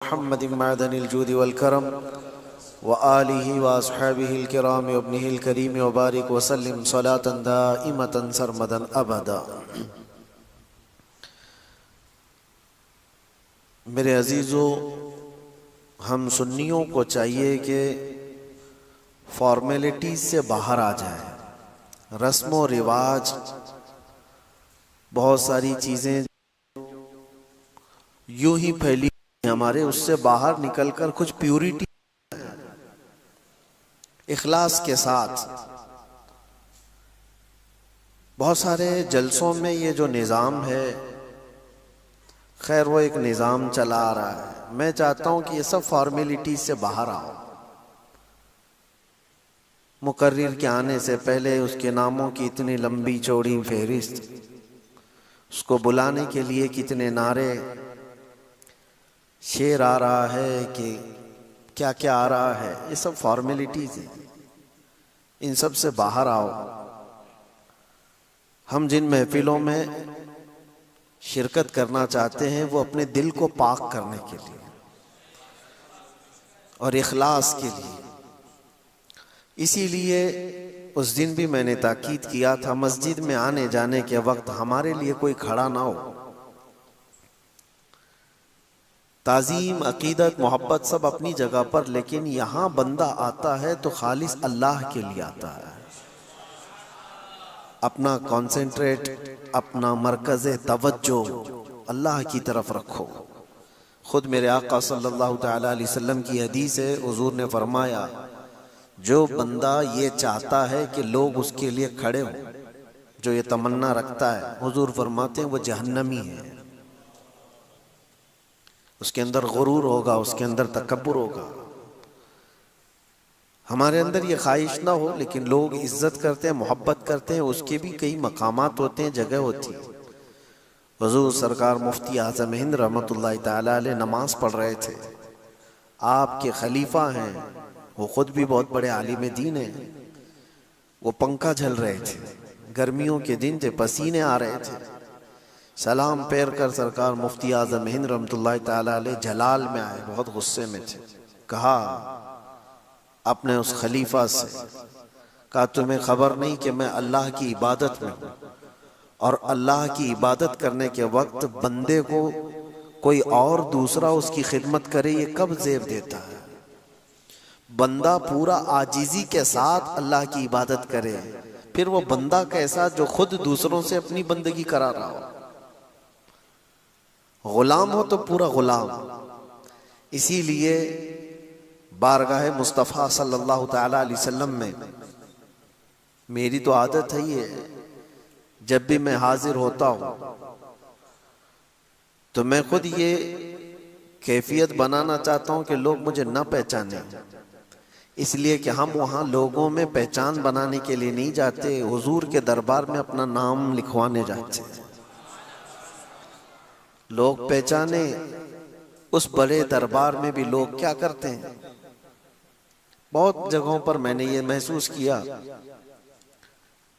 मुहम्मदिन मअदनिल जूदि वल करम व आलिहि व अस्हाबिहिल किराम व इब्निहिल करीम व बारिक व सल्लिम सलातन दाइमतन सरमदन अबदा। मेरे अजीज़ों, हम सुन्नियों को चाहिए कि फॉर्मेलिटीज से बाहर आ जाए। रस्म व रिवाज, बहुत सारी चीज़ें यूं ही फैली हमारे, उससे बाहर निकलकर कुछ प्यूरिटी इखलास के साथ। बहुत सारे जलसों में ये जो निज़ाम है, खैर वो एक निज़ाम चला आ रहा है। मैं चाहता हूं कि ये सब फॉर्मेलिटी से बाहर आओ। मुकर्रिर के आने से पहले उसके नामों की इतनी लंबी चौड़ी फहरिस्त, उसको बुलाने के लिए कितने नारे, शेर आ रहा है कि क्या क्या आ रहा है, ये सब फॉर्मेलिटीज हैं। इन सब से बाहर आओ। हम जिन महफिलों में शिरकत करना चाहते हैं वो अपने दिल को पाक करने के लिए और इखलास के लिए। इसीलिए उस दिन भी मैंने ताकीद किया था, मस्जिद में आने जाने के वक्त हमारे लिए कोई खड़ा ना हो। ताज़ीम, अकीदत, मोहब्बत सब अपनी जगह पर, लेकिन यहाँ बंदा आता है तो खालिस अल्लाह के लिए आता है। अपना कॉन्सेंट्रेट, अपना मरकज़ तवज्जो अल्लाह की तरफ रखो। खुद मेरे आका सल्लल्लाहु तआला अलैहि वसल्लम की हदीस है, हुजूर ने फरमाया, जो बंदा ये चाहता है कि लोग उसके लिए खड़े हों, जो ये तमन्ना रखता है, हुजूर फरमाते हैं वो जहन्नमी है। उसके अंदर गुरूर होगा, उसके अंदर तकब्बुर होगा। हमारे अंदर ये ख्वाहिश ना हो, लेकिन लोग इज्जत करते हैं, मोहब्बत करते हैं, उसके भी कई मकामात होते हैं, जगह होती है। हुजूर सरकार मुफ्ती आज़म हिंद रहमतुल्लाहि ताला अलैह नमाज पढ़ रहे थे। आपके खलीफा हैं, वो खुद भी बहुत बड़े आलिम दीन हैं। वो पंखा झल रहे थे, गर्मियों के दिन थे, पसीने आ रहे थे। सलाम पैर कर सरकार मुफ्ती आज़म हिंद रहमतुल्लाहि ताला अलैह जलाल में आए, बहुत गुस्से में थे। कहा अपने उस खलीफा से, कहा तुम्हें खबर नहीं कि मैं अल्लाह की इबादत में हूँ, और अल्लाह की इबादत करने के वक्त बंदे को कोई और दूसरा उसकी खिदमत करे, ये कब ज़ेब देता है? बंदा पूरा आजीजी के साथ अल्लाह की इबादत करे, फिर वो बंदा कैसा जो खुद दूसरों से अपनी बंदगी करा रहा हो। गुलाम हो तो पूरा गुलाम। इसीलिए बारगाह मुस्तफ़ा सल्लल्लाहु तआला अलैहि वसल्लम में मेरी तो आदत है ये, जब भी मैं हाजिर होता हूं तो मैं खुद ये कैफियत बनाना चाहता हूं कि लोग मुझे न पहचाने। इसलिए कि हम वहां लोगों में पहचान बनाने के लिए नहीं जाते, हुजूर के दरबार में अपना नाम लिखवाने जाते हैं। लोग पहचाने, उस बड़े दरबार में भी लोग क्या करते हैं। बहुत जगहों पर मैंने ये महसूस किया,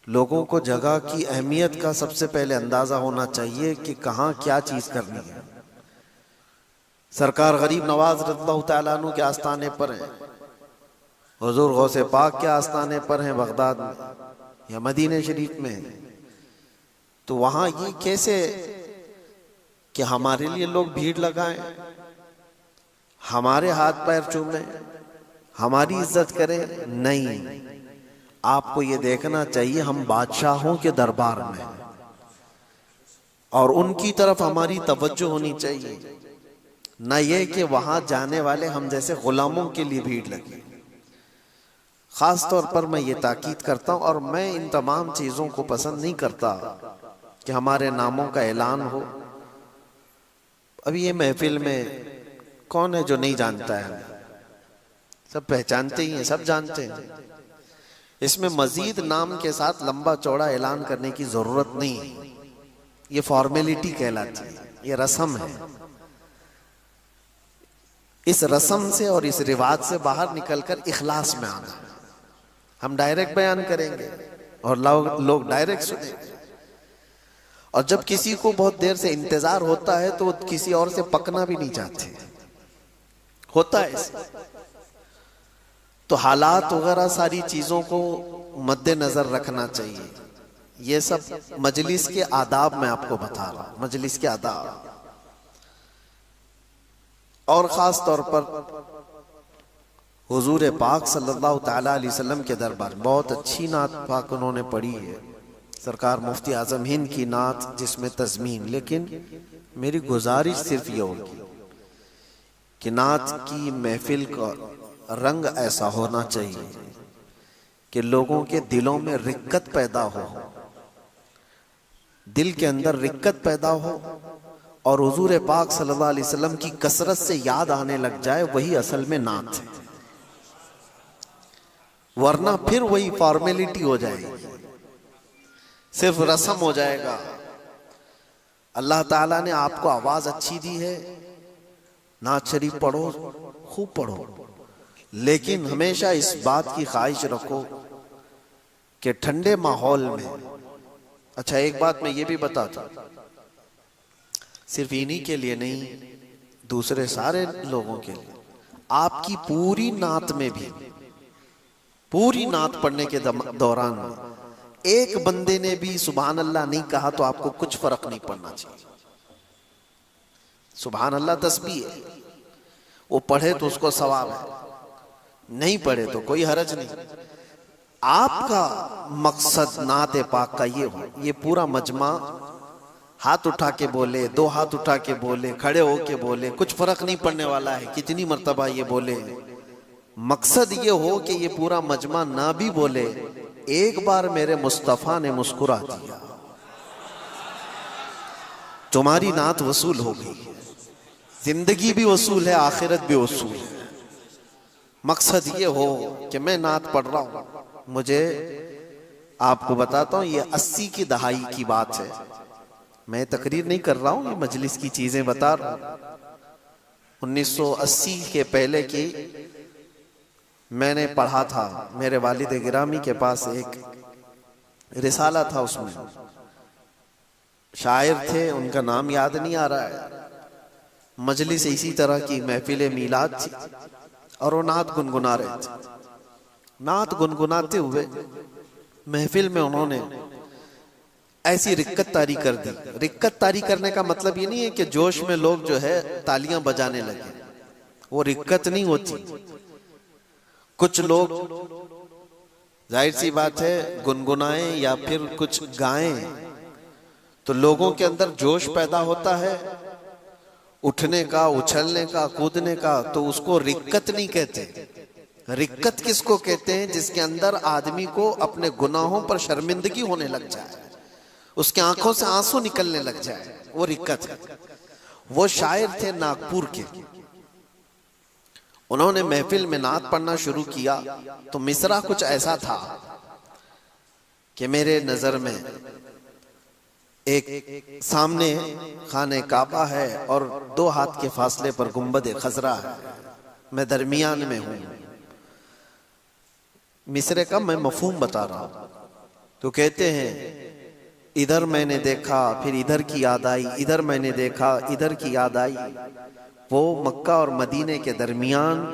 लोगों को जगह की अहमियत का सबसे पहले अंदाजा होना चाहिए कि कहाँ क्या चीज करनी है। सरकार गरीब नवाज रज़ियल्लाहु तआला अन्हु के आस्थाने पर हैं, हुजूर गौसे पाक के आस्थाने पर हैं बगदाद में या मदीने शरीफ में हैं। तो वहां ये कैसे कि हमारे लिए लोग भीड़ लगाएं, हमारे हाथ पैर चूमें, हमारी इज्जत करें? नहीं, आपको ये देखना चाहिए हम बादशाहों के दरबार में और उनकी तरफ हमारी तवज्जो होनी चाहिए, न ये कि वहां जाने वाले हम जैसे गुलामों के लिए भीड़ लगी। खास तौर पर मैं ये ताकीद करता हूं, और मैं इन तमाम चीजों को पसंद नहीं करता कि हमारे नामों का ऐलान हो। अभी ये महफिल में कौन है जो नहीं जानता है? सब पहचानते ही हैं, सब जानते हैं। इसमें मजीद नाम के साथ लंबा चौड़ा ऐलान करने की जरूरत नहीं है। ये फॉर्मेलिटी कहलाती है, ये रस्म है। इस रस्म से और इस रिवाज से बाहर निकलकर इखलास में आना। हम डायरेक्ट बयान करेंगे और लोग डायरेक्ट सुनेंगे। और जब किसी को बहुत देर से इंतजार होता है तो वो किसी और से पकना भी नहीं चाहते। होता है ऐसे। तो हालात वगैरह सारी चीजों को मद्देनजर रखना चाहिए। ये सब मजलिस के आदाब मैं आपको बता रहा हूं, मजलिस के आदाब। और खास तौर पर हुजूर पाक सल्लल्लाहु तआला अलैहि वसल्लम के दरबार, बहुत अच्छी नात पाक उन्होंने पढ़ी है, सरकार मुफ्ती आजम हिंद की नात जिसमें तज़मीन। लेकिन मेरी गुजारिश सिर्फ ये होगी कि नात की महफिल का रंग ऐसा होना चाहिए कि लोगों के दिलों में रिक्कत पैदा हो, दिल के अंदर रिक्कत पैदा हो और हुजूर पाक सल्लल्लाहु अलैहि वसल्लम की कसरत से याद आने लग जाए, वही असल में नात है। वरना फिर वही फॉर्मेलिटी हो जाएगी, सिर्फ रस्म हो जाएगा। अल्लाह ताला ने आपको आवाज अच्छी दी है, नात शरीफ पढ़ो, खूब पढ़ो, लेकिन हमेशा इस बात की ख्वाहिश रखो कि ठंडे माहौल में। अच्छा, एक बात मैं ये भी बताता, सिर्फ इन्हीं के लिए नहीं, दूसरे सारे लोगों के लिए, आपकी पूरी नात में भी, पूरी नात पढ़ने के दौरान में एक बंदे ने भी सुभान अल्लाह नहीं कहा तो आपको कुछ फर्क नहीं पड़ना चाहिए। सुभान अल्लाह तस्बीह है, वो पढ़े तो उसको सवाब है, नहीं पढ़े तो कोई हरज नहीं। आपका मकसद नात पाक का ये हो, ये पूरा मजमा हाथ उठा के बोले, दो हाथ उठा के बोले, खड़े होके बोले, कुछ फर्क नहीं पड़ने वाला है कितनी मर्तबा ये बोले। मकसद ये हो कि ये पूरा मजमा ना भी बोले, एक बार मेरे मुस्तफा ने मुस्कुरा दिया, तुम्हारी नात वसूल हो गई। जिंदगी भी वसूल है, आखिरत भी वसूल है। मकसद ये हो कि मैं नात पढ़ रहा हूं। मुझे आपको बताता हूं, ये 80 की दहाई की बात है, मैं तकरीर नहीं कर रहा हूं, ये मजलिस की चीजें बता रहा हूं। 1980 के पहले की मैंने पढ़ा था, मेरे वालिद गिरामी के पास एक रिसाला था, उसमें शायर थे, उनका नाम याद नहीं आ रहा है। मजलिस इसी तरह की महफिल मीलाद थी और वो नात गुनगुना रहे थे। नात गुनगुनाते हुए महफिल में उन्होंने ऐसी रिक्कत तारी कर दी। रिक्कत तारी करने का मतलब ये नहीं है कि जोश में लोग जो है तालियां बजाने लगे, वो रिक्कत नहीं होती। कुछ लोग जाहिर सी बात है गुनगुनाएं या फिर कुछ गाएं तो लोगों के अंदर जोश पैदा होता है, उठने का, उछलने का, कूदने का, तो उसको रिक्कत नहीं कहते। रिक्कत किसको कहते हैं? जिसके अंदर आदमी को अपने गुनाहों पर शर्मिंदगी होने लग जाए, उसके आंखों से आंसू निकलने लग जाए, वो रिक्कत है। वो शायर थे नागपुर के, उन्होंने महफिल में नात पढ़ना शुरू किया तो मिसरा कुछ ऐसा था कि मेरे नजर में एक सामने खाने काबा है और 2 हाथ के फासले पर गुंबद खजरा है, मैं दरमियान में हूं। मिसरे का मैं मफहूम बता रहा हूं। तो कहते हैं इधर मैंने देखा, फिर इधर की याद आई, इधर मैंने देखा, इधर की याद आई। वो मक्का और मदीने के दरमियान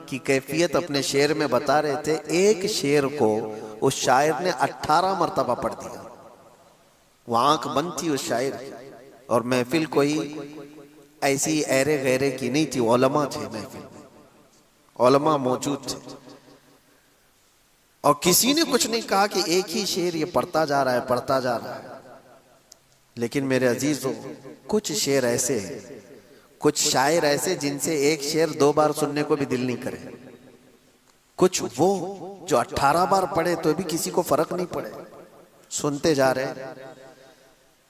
की कैफियत अपने शेर में बता रहे थे। एक शेर को उस शायर ने 18 मरतबा पढ़ दिया। वो आंख बंद थी उस शायर की, और महफिल कोई ऐसी ऐरे गैरे की नहीं थी, उलमा थे महफिल में, उलमा मौजूद थे। और किसी ने कुछ नहीं कहा कि एक ही शेर ये पढ़ता जा रहा है, पढ़ता जा रहा है। लेकिन मेरे अजीजों, कुछ शेर ऐसे हैं, कुछ शायर ऐसे जिनसे एक शेर 2 बार सुनने को भी दिल नहीं करे। कुछ वो जो 18 बार पढ़े तो भी किसी को फर्क नहीं पड़े, सुनते जा रहे।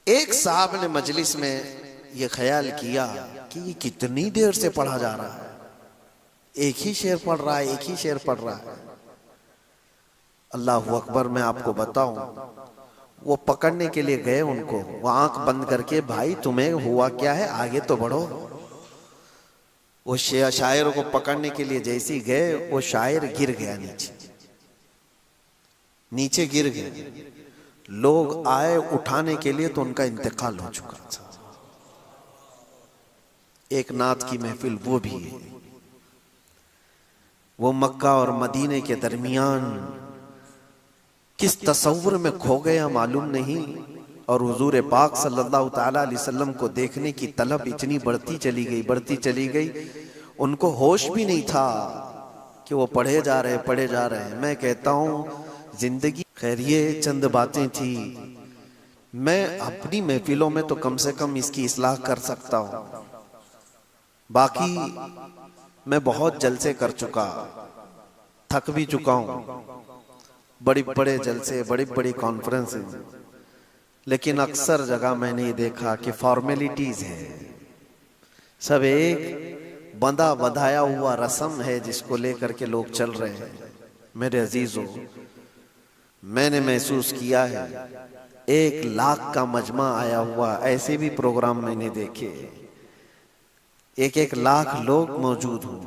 एक साहब ने मजलिस में ये ख्याल किया कि ये कितनी देर से पढ़ा जा रहा है, एक ही शेर पढ़ रहा है, एक ही शेर पढ़ रहा है। अल्लाह अकबर, मैं आपको बताऊं, वो पकड़ने के लिए गए उनको, वो आंख बंद करके, भाई तुम्हें हुआ क्या है, आगे तो बढ़ो। वो शायर को पकड़ने के लिए जैसे ही गए, वो शायर गिर गया नीचे, नीचे गिर गए। लोग आए उठाने के लिए तो उनका इंतकाल हो चुका था। एक नात की महफिल वो भी है, वो मक्का और मदीने के दरमियान किस तसव्वुर में खो गया मालूम नहीं, और हुजूर पाक सल्लल्लाहु ताला अलैहि वसल्लम को देखने की तलब इतनी बढ़ती चली गई, उनको होश भी नहीं था कि वो पढ़े जा रहे हैं। मैं कहता हूँ जिंदगी, खैर ये चंद बातें थी, मैं अपनी महफिलों में तो कम से कम इसकी इस्लाह कर सकता हूँ। बाकी मैं बहुत जलसे कर चुका, थक भी चुका हूँ, बड़े जलसे, बड़ी कॉन्फ्रेंस, लेकिन अक्सर जगह मैंने ये देखा कि फॉर्मेलिटीज है, सब एक बंधा बंधाया हुआ रस्म है जिसको लेकर के लोग चल रहे हैं। मेरे अजीजों, मैंने महसूस किया है 1 लाख का मजमा आया हुआ, ऐसे भी प्रोग्राम मैंने देखे 1 लाख लोग मौजूद हों,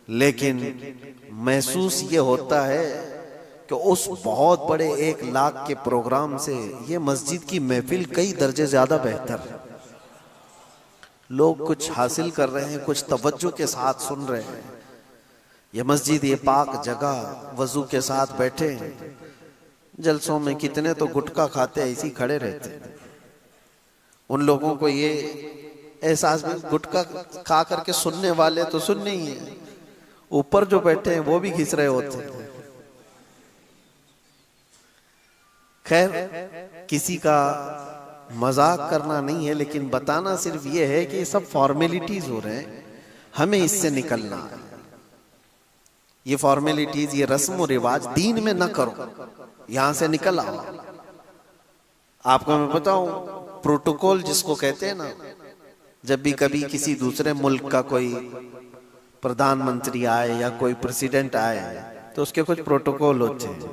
लेकिन महसूस ये होता है कि उस बहुत बड़े 1 लाख के प्रोग्राम से ये मस्जिद की महफिल कई दर्जे ज्यादा बेहतर है। लोग कुछ हासिल कर रहे हैं, कुछ तवज्जो के साथ सुन रहे हैं। ये मस्जिद, ये पाक जगह, वजू के साथ बैठे हैं। जलसों में कितने तो गुटखा खाते ऐसे ही खड़े रहते हैं। उन लोगों को ये एहसास भी, गुटखा खा करके सुनने वाले तो सुनने ही है, ऊपर जो बैठे हैं वो भी घिस रहे होते हैं। खैर, किसी का मजाक करना नहीं है, लेकिन बताना सिर्फ ये है कि ये सब फॉर्मेलिटीज हो रहे हैं, हमें इससे निकलना है। ये फॉर्मेलिटीज, ये रस्म और रिवाज दीन में न करो, यहां से निकल आओ। आपको मैं बताऊं, प्रोटोकॉल जिसको कहते हैं ना, जब भी कभी किसी दूसरे मुल्क का कोई प्रधानमंत्री आए या कोई प्रेसिडेंट आए तो उसके कुछ प्रोटोकॉल होते हैं,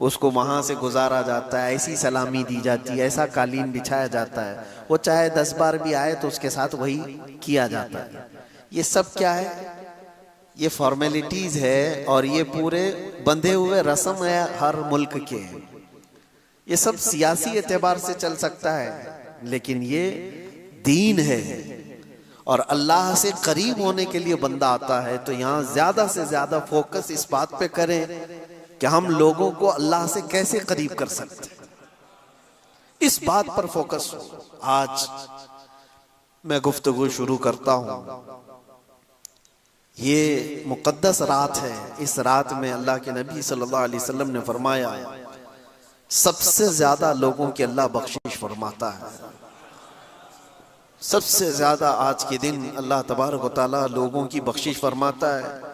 उसको वहां से गुजारा जाता है, ऐसी सलामी दी जाती है, ऐसा कालीन बिछाया जाता है, वो चाहे 10 बार भी आए तो उसके साथ वही किया जाता है। ये सब क्या है? ये फॉर्मेलिटीज है, और ये पूरे बंधे हुए रस्म है हर मुल्क के। ये सब सियासी एतबार से चल सकता है, लेकिन ये दीन है, और अल्लाह से करीब होने के लिए बंदा आता है तो यहाँ ज्यादा से ज्यादा फोकस इस बात पे करें कि हम लोगों को अल्लाह से कैसे करीब कर सकते हैं, इस बात पर फोकस हो। आज मैं गुफ्तगू शुरू करता हूं। ये मुकद्दस रात है, इस रात में अल्लाह के नबी सल्लल्लाहु अलैहि वसल्लम ने फरमाया, सबसे ज्यादा लोगों की अल्लाह बख्शिश फरमाता है। सबसे ज्यादा आज के दिन अल्लाह तबारक व तआला लोगों की बख्शिश फरमाता है।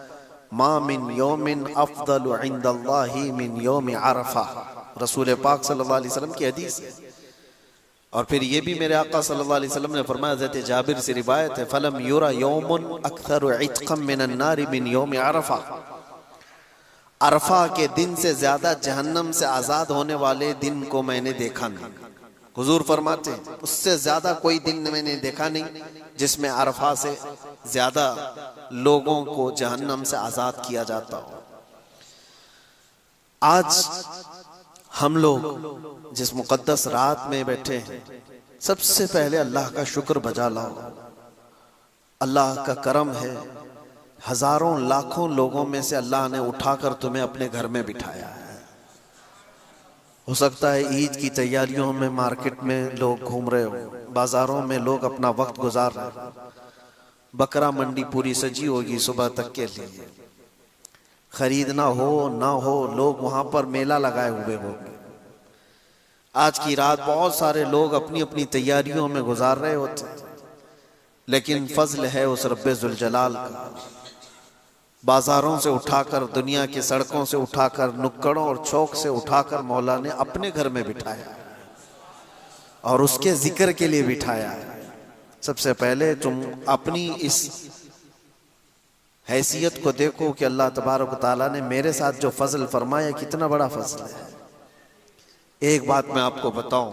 मा मिन यौमिन अफदलु इंदल्लाहि मिन यौमि अरफा, रसूल पाक सल्लल्लाहु अलैहि वसल्लम की हदीस है। और फिर ये भी मेरे आका सल्लल्लाहु अलैहि वसल्लम ने फरमाया, हज़रत जाबिर से रिवायत है, फलम युरा यौमुन अक्सरु इत्क़म मिनन नारि मिन यौमि अरफा, अरफा के दिन से ज्यादा जहन्नम से आजाद होने वाले दिन को मैंने देखा नहीं। हुजूर फरमाते हैं, उससे ज्यादा कोई दिन मैंने देखा नहीं जिसमें अरफा से ज्यादा लोगों को जहन्नम से आजाद किया जाता हो। आज हम लोग जिस मुकद्दस रात में बैठे हैं, सबसे पहले अल्लाह का शुक्र बजा लाओ। अल्लाह का करम है, हजारों लाखों लोगों में से अल्लाह ने उठाकर तुम्हें अपने घर में बिठाया है। हो सकता है ईद की तैयारियों में मार्केट में लोग घूम रहे हो, बाजारों में लोग अपना वक्त गुजार रहे हो, बकरा मंडी पूरी सजी होगी सुबह तक के लिए, खरीदना हो ना हो लोग वहां पर मेला लगाए हुए होंगे। आज की रात बहुत सारे लोग अपनी अपनी तैयारियों में गुजार रहे होते, लेकिन फजल है उस रब्बे जुल जलाल का, बाजारों से उठाकर, दुनिया की सड़कों से उठाकर, नुक्कड़ों और चौक से उठाकर मौला ने अपने घर में बिठाया और उसके जिक्र के लिए बिठाया है। सबसे पहले तुम अपनी इस हैसियत को देखो कि अल्लाह तबारक व तआला ने मेरे साथ जो फजल फरमाया, कितना बड़ा फजल है। एक बात मैं आपको बताऊं,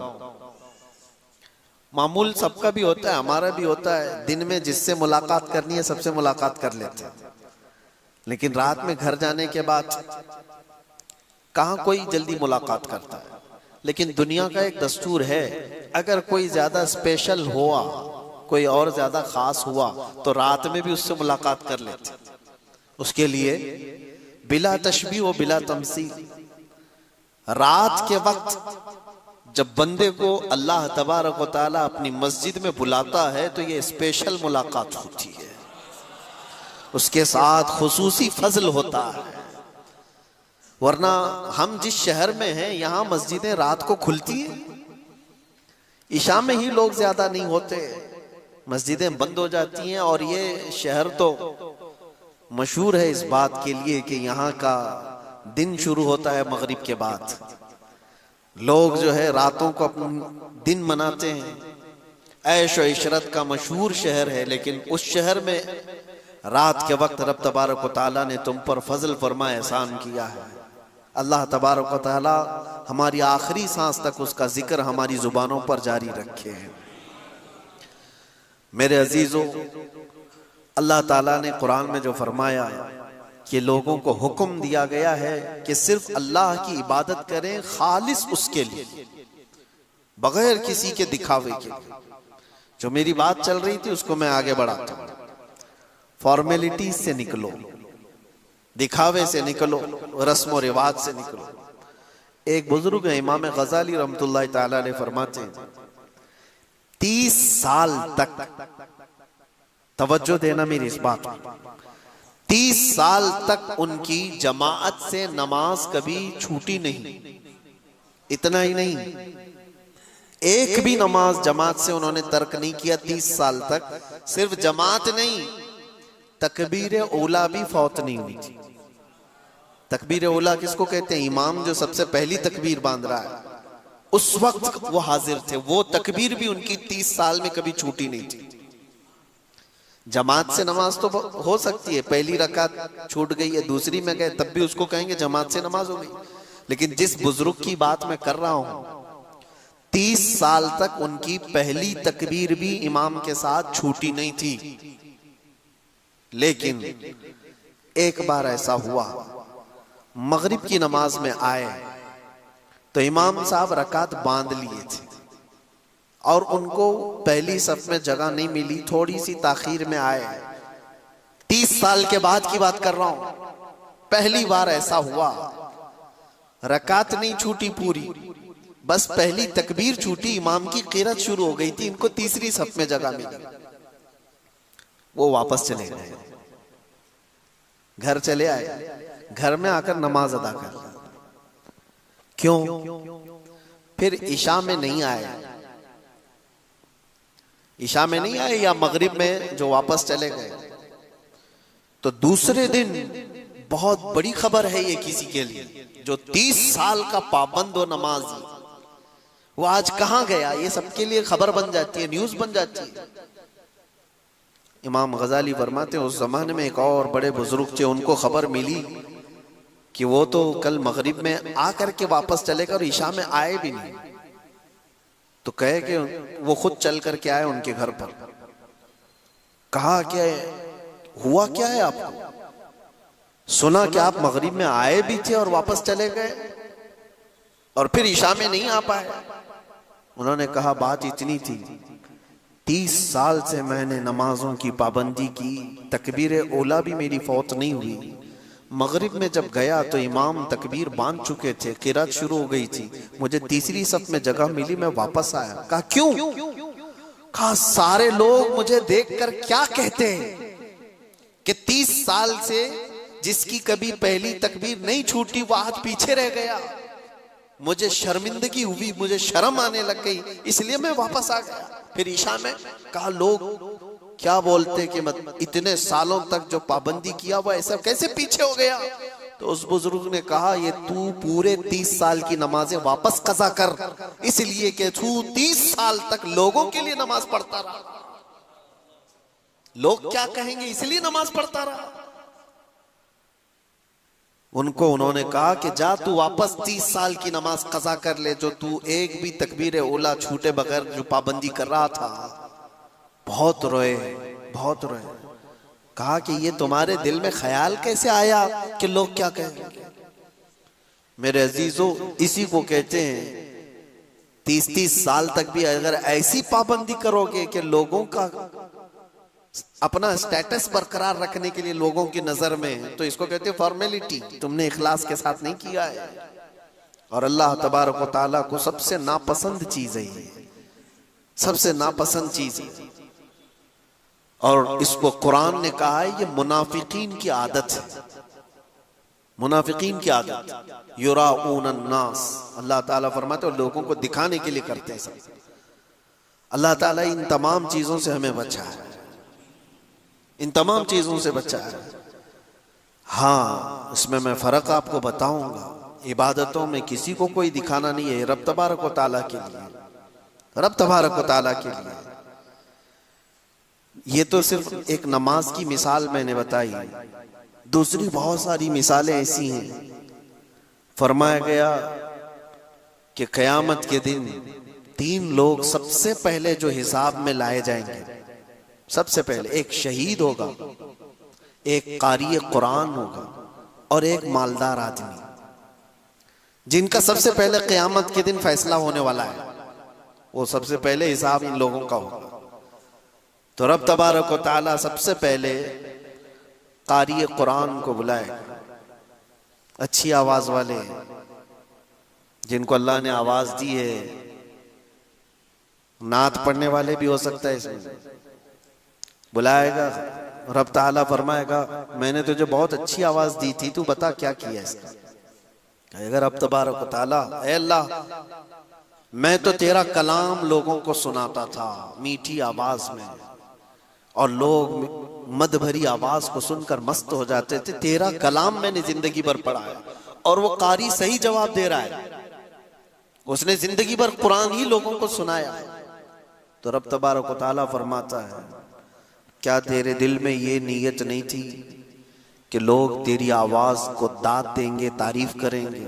मामूल सबका भी होता है, हमारा भी होता है, दिन में जिससे मुलाकात करनी है सबसे मुलाकात कर लेते हैं, लेकिन रात में घर जाने के बाद कहां कोई जल्दी मुलाकात करता है। लेकिन दुनिया का एक दस्तूर है, अगर कोई ज्यादा स्पेशल हुआ, कोई और ज्यादा खास हुआ, तो रात में भी उससे मुलाकात कर लेते। उसके लिए बिला तशबीह व बिला तमसील, रात के वक्त जब बंदे को अल्लाह तबारक व तआला अपनी मस्जिद में बुलाता है तो ये स्पेशल मुलाकात होती है, उसके साथ खुसूसी फजल होता है। वरना हम जिस शहर में हैं यहां मस्जिदें रात को खुलती हैं, इशा में ही लोग ज्यादा नहीं होते, मस्जिदें बंद हो जाती हैं। और ये शहर तो मशहूर है इस बात के लिए कि यहाँ का दिन शुरू होता है मगरिब के बाद। लोग जो है रातों को अपना दिन मनाते हैं, ऐश और इशरत का मशहूर शहर है। लेकिन उस शहर में रात के वक्त रब तबारक व तआला ने तुम पर फजल फरमा एहसान किया है। अल्लाह तबारक व तआला हमारी आखिरी सांस तक उसका जिक्र हमारी जुबानों पर जारी रखे हैं। मेरे अजीजों, अल्लाह ताला ने कुरान में जो फरमाया कि लोगों को हुक्म दिया गया है कि सिर्फ अल्लाह की इबादत करें, खालिस उसके लिए, बगैर किसी के दिखावे के। जो मेरी बात चल रही थी उसको मैं आगे बढ़ाता हूं। फॉर्मेलिटी से निकलो, दिखावे से निकलो, रस्म और रिवाज से निकलो। एक बुजुर्ग है इमाम गजाली रहमतुल्लाह ताला अलैह, फरमाते हैं 30 साल तक, तवज्जो देना मेरी इस बात में, 30 साल तक उनकी जमाअत से नमाज कभी छूटी नहीं। इतना ही नहीं, एक भी नमाज जमात से उन्होंने तर्क नहीं किया 30 साल तक। सिर्फ जमात नहीं, तकबीर ओला भी फौत नहीं हुई थी। तकबीर ओला किसको कहते हैं? इमाम जो सबसे पहली तकबीर बांध रहा है, उस वक्त वो हाजिर थे। वो तकबीर भी उनकी 30 साल में कभी छूटी नहीं थी। जमात से नमाज तो हो सकती है, पहली रकात छूट गई है, दूसरी में गए, तब भी उसको कहेंगे जमात से नमाज हो गई। लेकिन जिस बुजुर्ग की बात मैं कर रहा हूं, 30 साल तक उनकी पहली तकबीर भी इमाम के साथ छूटी नहीं थी। लेकिन एक बार ऐसा हुआ, मगरिब की नमाज में आए तो इमाम साहब रकात बांध लिए थे और उनको पहली सफ में जगह नहीं मिली, थोड़ी सी ताखीर में आए। 30 साल के बाद की बात कर रहा हूं, पहली बार ऐसा हुआ। रकात नहीं छूटी पूरी, बस पहली तकबीर छूटी, इमाम की क़िरात शुरू हो गई थी, इनको तीसरी सफ में जगह मिली। वो वापस चले गए, घर चले आए, घर में आकर नमाज अदा कर। क्यों? फिर इशा में नहीं आए, इशा में नहीं आए या मगरिब में जो वापस चले गए, तो दूसरे दिन बहुत बड़ी खबर है ये किसी के लिए, जो 30 साल का पाबंद हो नमाजी, वो आज कहां गया, ये सबके लिए खबर बन जाती है, न्यूज बन जाती है। इमाम गजाली फरमाते हैं उस जमाने में एक और बड़े बुजुर्ग थे, उनको खबर मिली कि वो तो कल मगरिब में आकर के वापस चले गए और इशा में आए भी नहीं। तो कहे कि वो खुद चल करके आए उनके घर पर। कहा क्या हुआ, क्या है आपको? सुना कि आप मगरिब में आए भी थे और वापस चले गए और फिर इशा में नहीं आ पाए। उन्होंने कहा बात इतनी थी, 30 साल से मैंने नमाजों की पाबंदी की, तकबीर ओला भी मेरी फौत नहीं हुई। मगरिब में जब गया तो इमाम तकबीर बांध चुके थे, क़िरात शुरू हो गई थी, मुझे तीसरी सफ में जगह मिली, मैं वापस आया। कहा क्यों? कहा सारे लोग मुझे देखकर क्या कहते हैं कि 30 साल से जिसकी कभी पहली तकबीर नहीं छूटी वो आज पीछे रह गया। मुझे शर्मिंदगी हुई, मुझे शर्म आने लग गई, इसलिए मैं वापस आ गया। फिर ईशा में कहा लोग क्या बोलते कि इतने सालों तक जो पाबंदी किया वो ऐसा कैसे पीछे हो गया? तो उस बुजुर्ग ने कहा ये तू पूरे 30 साल की नमाजें वापस कज़ा कर, इसलिए कि तू 30 साल तक लोगों के लिए नमाज पढ़ता रहा। लोग क्या कहेंगे इसलिए नमाज पढ़ता रहा। उनको उन्होंने कहा कि जा तू वापस 30 साल की नमाज कज़ा कर ले, जो तू एक भी तकबीर ओला छूटे बगैर जो पाबंदी कर रहा था। बहुत रोए, बहुत रोए। कहा कि ये तुम्हारे दिल में ख्याल कैसे आया कि लोग क्या कहेंगे? मेरे अजीजों, इसी को कहते हैं 30-30 साल तक भी अगर ऐसी पाबंदी करोगे कि लोगों का अपना स्टेटस बरकरार रखने के लिए लोगों की नजर में, तो इसको कहते हैं फॉर्मेलिटी। तुमने इखलास के साथ नहीं किया है। और अल्लाह तबारक व तआला को सबसे नापसंद चीज है ये, सबसे नापसंद चीज है। और इसको कुरान ने कहा है ये मुनाफिकीन की आदत है, मुनाफिकीन की आदत। युराऊन अन्नास, अल्लाह ताला फरमाते हैं लोगों को दिखाने के लिए करते हैं सब। अल्लाह ताला इन तमाम चीजों से हमें बचा है, इन तमाम चीजों से बचा है। हाँ, इसमें मैं फर्क आपको बताऊंगा। इबादतों में किसी को कोई दिखाना नहीं है, रब तबारक व तआला के लिए, रब तबारक व तआला के लिए। ये तो सिर्फ एक नमाज की मिसाल मैंने बताई, दूसरी बहुत सारी मिसालें ऐसी हैं। फरमाया गया कि क़यामत के दिन 3 लोग सबसे पहले जो हिसाब में लाए जाएंगे, सबसे पहले एक शहीद होगा, एक कारी कुरान होगा और एक मालदार आदमी, जिनका सबसे पहले क़यामत के दिन फैसला होने वाला है। वो सबसे पहले हिसाब इन लोगों का होगा। तो रब तबारक व तआला सबसे पहले कारी कुरान को बुलाएगा, अच्छी आवाज वाले जिनको अल्लाह ने आवाज दी है। नात पढ़ने वाले भी हो सकता है इसमें। बुलाएगा, रब ताला फरमाएगा मैंने तुझे बहुत अच्छी आवाज दी थी, तू बता क्या किया इसका। कहेगा रब तबारक व तआला, ऐ अल्लाह मैं तो तेरा कलाम लोगों को सुनाता था मीठी आवाज में, और लोग मद भरी आवाज को सुनकर मस्त हो जाते थे। तेरा कलाम मैंने जिंदगी भर पढ़ा है। और वो कारी सही जवाब दे रहा है, उसने जिंदगी भर कुरान ही लोगों को सुनाया। तो रब तबारक व तआला फरमाता है क्या तेरे दिल में ये नीयत नहीं थी कि लोग तेरी आवाज को दाद देंगे, तारीफ करेंगे,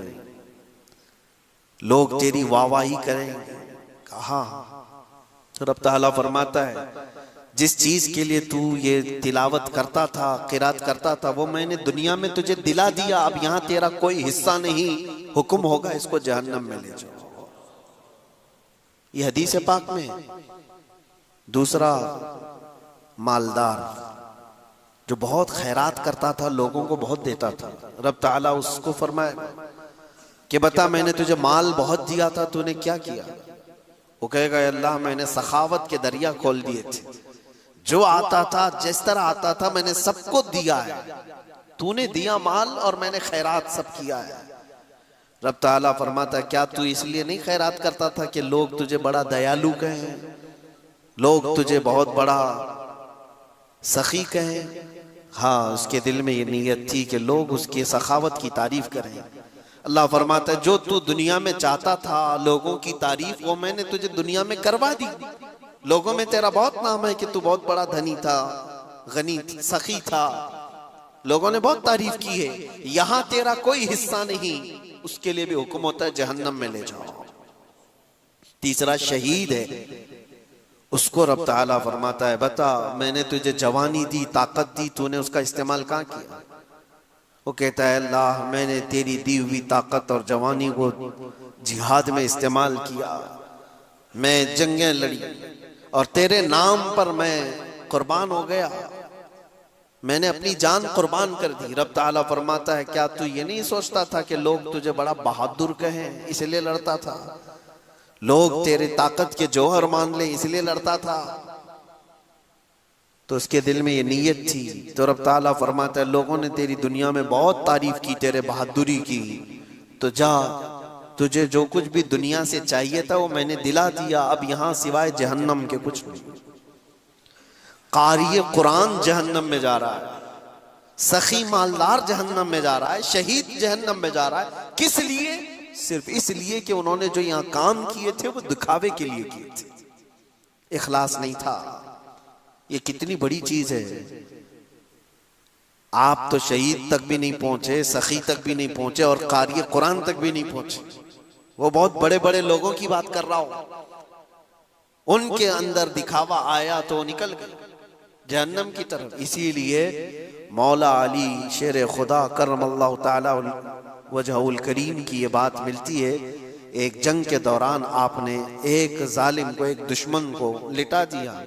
लोग तेरी वाहवाही करेंगे? कहा। तो रब ताला फरमाता है जिस चीज के लिए तू ये तिलावत करता था, किरात करता था, वो मैंने दुनिया में तुझे दिला दिया। अब यहां तेरा कोई हिस्सा नहीं, हुक्म होगा इसको जहन्नम में ले जाओ। ये हदीस पाक में। दूसरा मालदार जो बहुत खैरात करता था, लोगों को बहुत देता था, रब ताला उसको फरमाया कि बता मैंने तुझे माल बहुत दिया था, तूने क्या किया? वो कहेगा अल्लाह मैंने सखावत के दरिया खोल दिए थे, जो आता था जिस तरह आता था मैंने सबको दिया है। तूने दिया माल और मैंने खैरात सब किया है। रब ताला फरमाता क्या तू इसलिए नहीं खैरात करता था कि लोग तुझे बड़ा दयालु कहें, लोग तुझे बहुत बड़ा सखी कहें? हाँ, उसके दिल में ये नीयत थी कि लोग उसकी सखावत की तारीफ करें। अल्लाह फरमाता है जो तू दुनिया में चाहता था लोगों की तारीफ, वो मैंने तुझे दुनिया में करवा दी। लोगों में तेरा बहुत नाम है कि तू बहुत बड़ा धनी था, गनी, सखी था, लोगों ने बहुत तारीफ की है। यहां तेरा कोई हिस्सा नहीं, उसके लिए भी हुक्म होता है जहन्नम में ले जाओ। तीसरा शहीद है, उसको रब ताला फरमाता है बता मैंने तुझे जवानी दी, ताकत दी, तूने उसका इस्तेमाल कहाँ किया? वो कहता है अल्लाह मैंने तेरी दी हुई ताकत और जवानी को जिहाद में इस्तेमाल किया, मैं जंगें लड़ी और तेरे नाम पर मैं कुर्बान हो गया, मैंने अपनी जान कुर्बान कर दी। रब ताला फरमाता है क्या तू ये नहीं सोचता था कि लोग तुझे बड़ा बहादुर कहें इसलिए लड़ता था, लोग तेरे ताकत के जौहर मान ले इसलिए लड़ता था? तो उसके दिल में ये नीयत थी। तो रब ताला फरमाता है लोगों ने तेरी दुनिया में बहुत तारीफ की, तेरे बहादुरी की, तो जा तुझे जो कुछ भी दुनिया से चाहिए था वो मैंने दिला दिया, अब यहां सिवाय जहन्नम के कुछ नहीं। कारी कुरान जहन्नम में जा रहा है, सखी मालदार जहन्नम में जा रहा है, शहीद जहन्नम में जा रहा है। किस लिए? सिर्फ इसलिए कि उन्होंने जो यहां काम किए थे वो दिखावे के लिए किए थे, इखलास नहीं था। ये कितनी बड़ी चीज है। आप तो शहीद तक भी नहीं पहुंचे, सखी तक भी नहीं पहुंचे और कारी कुरान तक भी नहीं पहुंचे। वो बहुत बड़े बड़े लोगों की बात कर रहा हूं, उनके अंदर दिखावा आया तो निकल गए जहन्नम की तरफ। इसीलिए मौला अली शेर खुदा करमल्लाहु ताला वजहुल करीम की ये बात मिलती है। एक जंग के दौरान आपने एक जालिम को, एक दुश्मन को लिटा दिया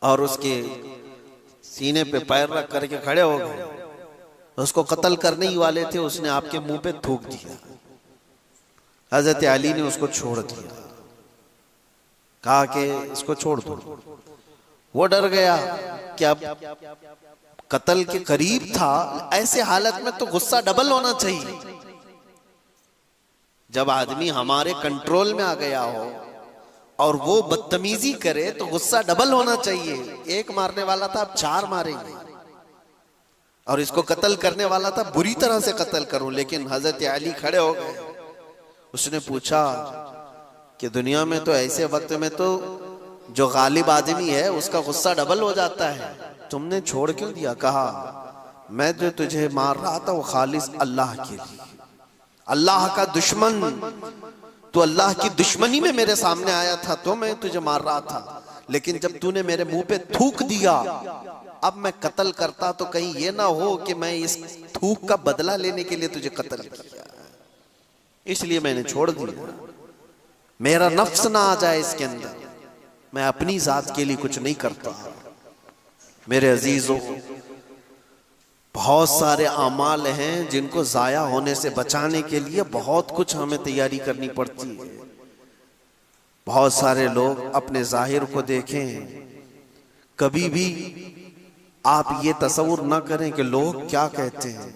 और उसके सीने पे पैर रख करके खड़े हो गए, उसको कत्ल करने ही वाले थे, उसने आपके मुंह पे थूक दिया। हजरत अली ने उसको छोड़ दिया, कहा कि इसको छोड़ दो। वो डर गया कि अब कत्ल के करीब था। ऐसे हालत में तो गुस्सा डबल होना चाहिए। जब आदमी हमारे कंट्रोल में आ गया हो और वो बदतमीजी करे तो गुस्सा डबल होना चाहिए। एक मारने वाला था, अब 4 मारेंगे, और इसको कत्ल करने वाला था, बुरी तरह से कत्ल करूं। लेकिन हजरत अली खड़े हो गए। उसने पूछा कि दुनिया में तो ऐसे वक्त में तो जो गालिब आदमी है उसका गुस्सा डबल हो जाता है, तुमने छोड़ क्यों दिया? कहा मैं जो तुझे मार रहा था वो खालिस अल्लाह के लिए, अल्लाह का दुश्मन, तो अल्लाह की दुश्मनी में मेरे सामने आया था तो मैं तुझे मार रहा था। लेकिन जब तूने मेरे मुंह पे थूक दिया, अब मैं कत्ल करता तो कहीं ये ना हो कि मैं इस थूक का बदला लेने के लिए तुझे कत्ल किया, इसलिए मैंने छोड़ दिया। मेरा नफ्स ना आ जाए इसके अंदर, मैं अपनी जात के लिए कुछ नहीं करता। मेरे अजीजों, बहुत सारे आमाल हैं जिनको जाया होने से बचाने के लिए बहुत कुछ हमें तैयारी करनी पड़ती है। बहुत सारे लोग अपने जाहिर को देखें, कभी भी आप ये तसव्वुर ना करें कि लोग क्या कहते हैं।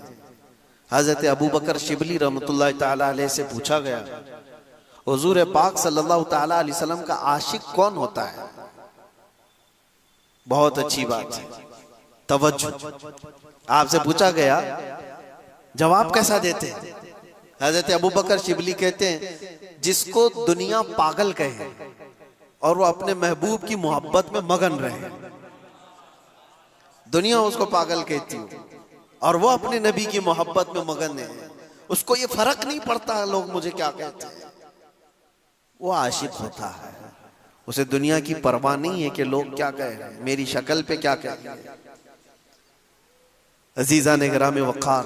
हजरत अबू बकर शिबली रहमतुल्लाह ताला अलैह से पूछा गया, हुजूर पाक सल्लल्लाहु ताला अलैहि वसल्लम का आशिक कौन होता है? बहुत अच्छी बात है, तवज्जो। आपसे पूछा गया, जवाब कैसा देते हैं? हजरत अबू बकर शिबली कहते हैं, जिसको दुनिया पागल कहे और वो अपने महबूब की मोहब्बत में मगन रहे। दुनिया उसको पागल कहती हो और वो अपने नबी की मोहब्बत में मगन है, उसको ये फर्क नहीं पड़ता लोग मुझे क्या कहते हैं। वो आशिक होता है, उसे दुनिया की परवाह नहीं है कि लोग क्या कह रहे हैं, मेरी शक्ल पे क्या कह रहे हैं। अजीजा ने गिराम वक़ार,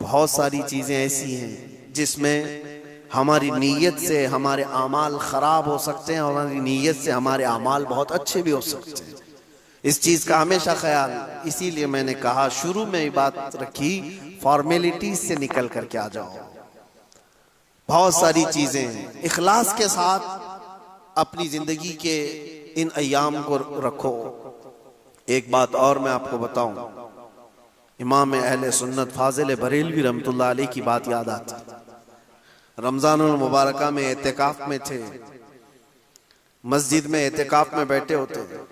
बहुत सारी चीजें ऐसी हैं जिसमें हमारी नीयत से हमारे आमाल खराब हो सकते हैं और हमारी नीयत से हमारे आमाल बहुत अच्छे भी हो सकते हैं। इस चीज का हमेशा ख्याल, इसीलिए मैंने कहा शुरू में ये बात रखी, फॉर्मेलिटीज से निकल करके आ जाओ। बहुत सारी चीजें इखलास के साथ अपनी जिंदगी के इन अय्याम को रखो। एक बात और मैं आपको बताऊं, इमाम अहले सुन्नत फाजिल बरेलवी रहमतुल्लाह अलैह की बात याद आती। रमजानुल मुबारका में एतिकाफ में थे, मस्जिद में एतिकाफ में बैठे होते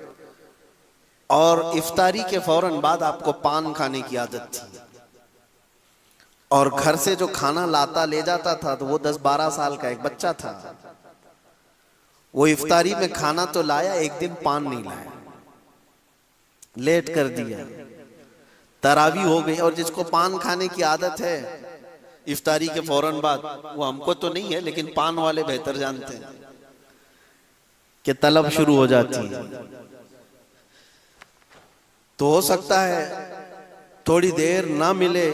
और इफ्तारी के फौरन बाद आपको पान खाने की आदत थी, और घर से जो खाना लाता ले जाता था तो वो 10-12 साल का एक बच्चा था। वो इफ्तारी में खाना तो लाया, एक दिन पान नहीं लाया, लेट कर दिया, तरावी हो गई। और जिसको पान खाने की आदत है इफ्तारी के फौरन बाद, वो हमको तो नहीं है लेकिन पान वाले बेहतर जानते हैं कि तलब शुरू हो जाती है। तो हो सकता है थोड़ी देर ना मिले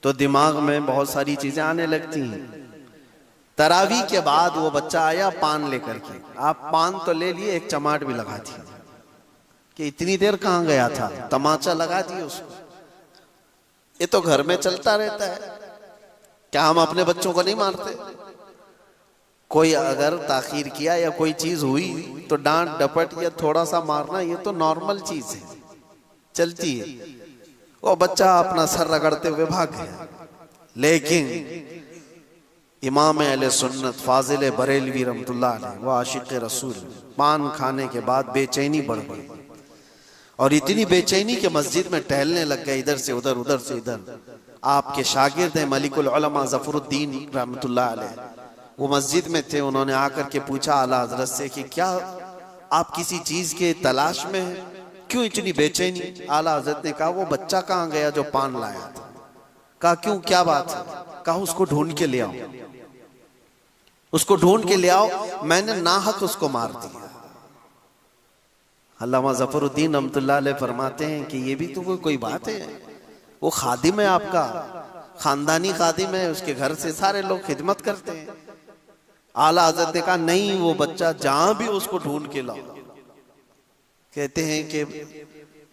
तो दिमाग में बहुत सारी चीजें आने लगती हैं। तरावी के बाद वो बच्चा आया पान लेकर के, आप पान तो ले लिए, एक चमाट भी लगा दी कि इतनी देर कहां गया था, तमाचा लगा दिए उसको। ये तो घर में चलता रहता है, क्या हम अपने बच्चों को नहीं मारते? कोई अगर ताखीर किया या कोई चीज हुई तो डांट डपट या थोड़ा सा मारना, ये तो नॉर्मल चीज है, चलती है। वो बच्चा अपना सर रगड़ते हुए भाग गया। लेकिन इमाम अहले सुन्नत फाजिल बरेलवी रहमतुल्लाह अलैह, वो आशिक रसूल, पान खाने के बाद बेचैनी बढ़ गई और इतनी बेचैनी के मस्जिद में टहलने लग गए, इधर से उधर उधर से इधर। आपके शागिर्द हैं मलिकुल उलमा ज़फरुद्दीन रहमतुल्लाह अलैह, वो मस्जिद में थे। उन्होंने आकर के पूछा आला हजरत से कि क्या आप किसी चीज के तलाश में हैं, क्यों इतनी बेचैनी? आला हजरत ने कहा वो बच्चा कहाँ गया जो पान लाया था। कहा क्यों, क्या बात है? कहा उसको ढूंढ के ले आओ, उसको ढूंढ के ले आओ, मैंने नाहक उसको मार दिया। अल्लामा ज़फरुद्दीन रहमतुल्लाह अलैह फरमाते हैं कि ये भी तो कोई बात है, वो खादिम है आपका, खानदानी खादिम है, उसके घर से सारे लोग खिदमत करते हैं। आला हज़रत ने कहा नहीं, वो बच्चा जहां भी उसको ढूंढ के लाओ। कहते हैं कि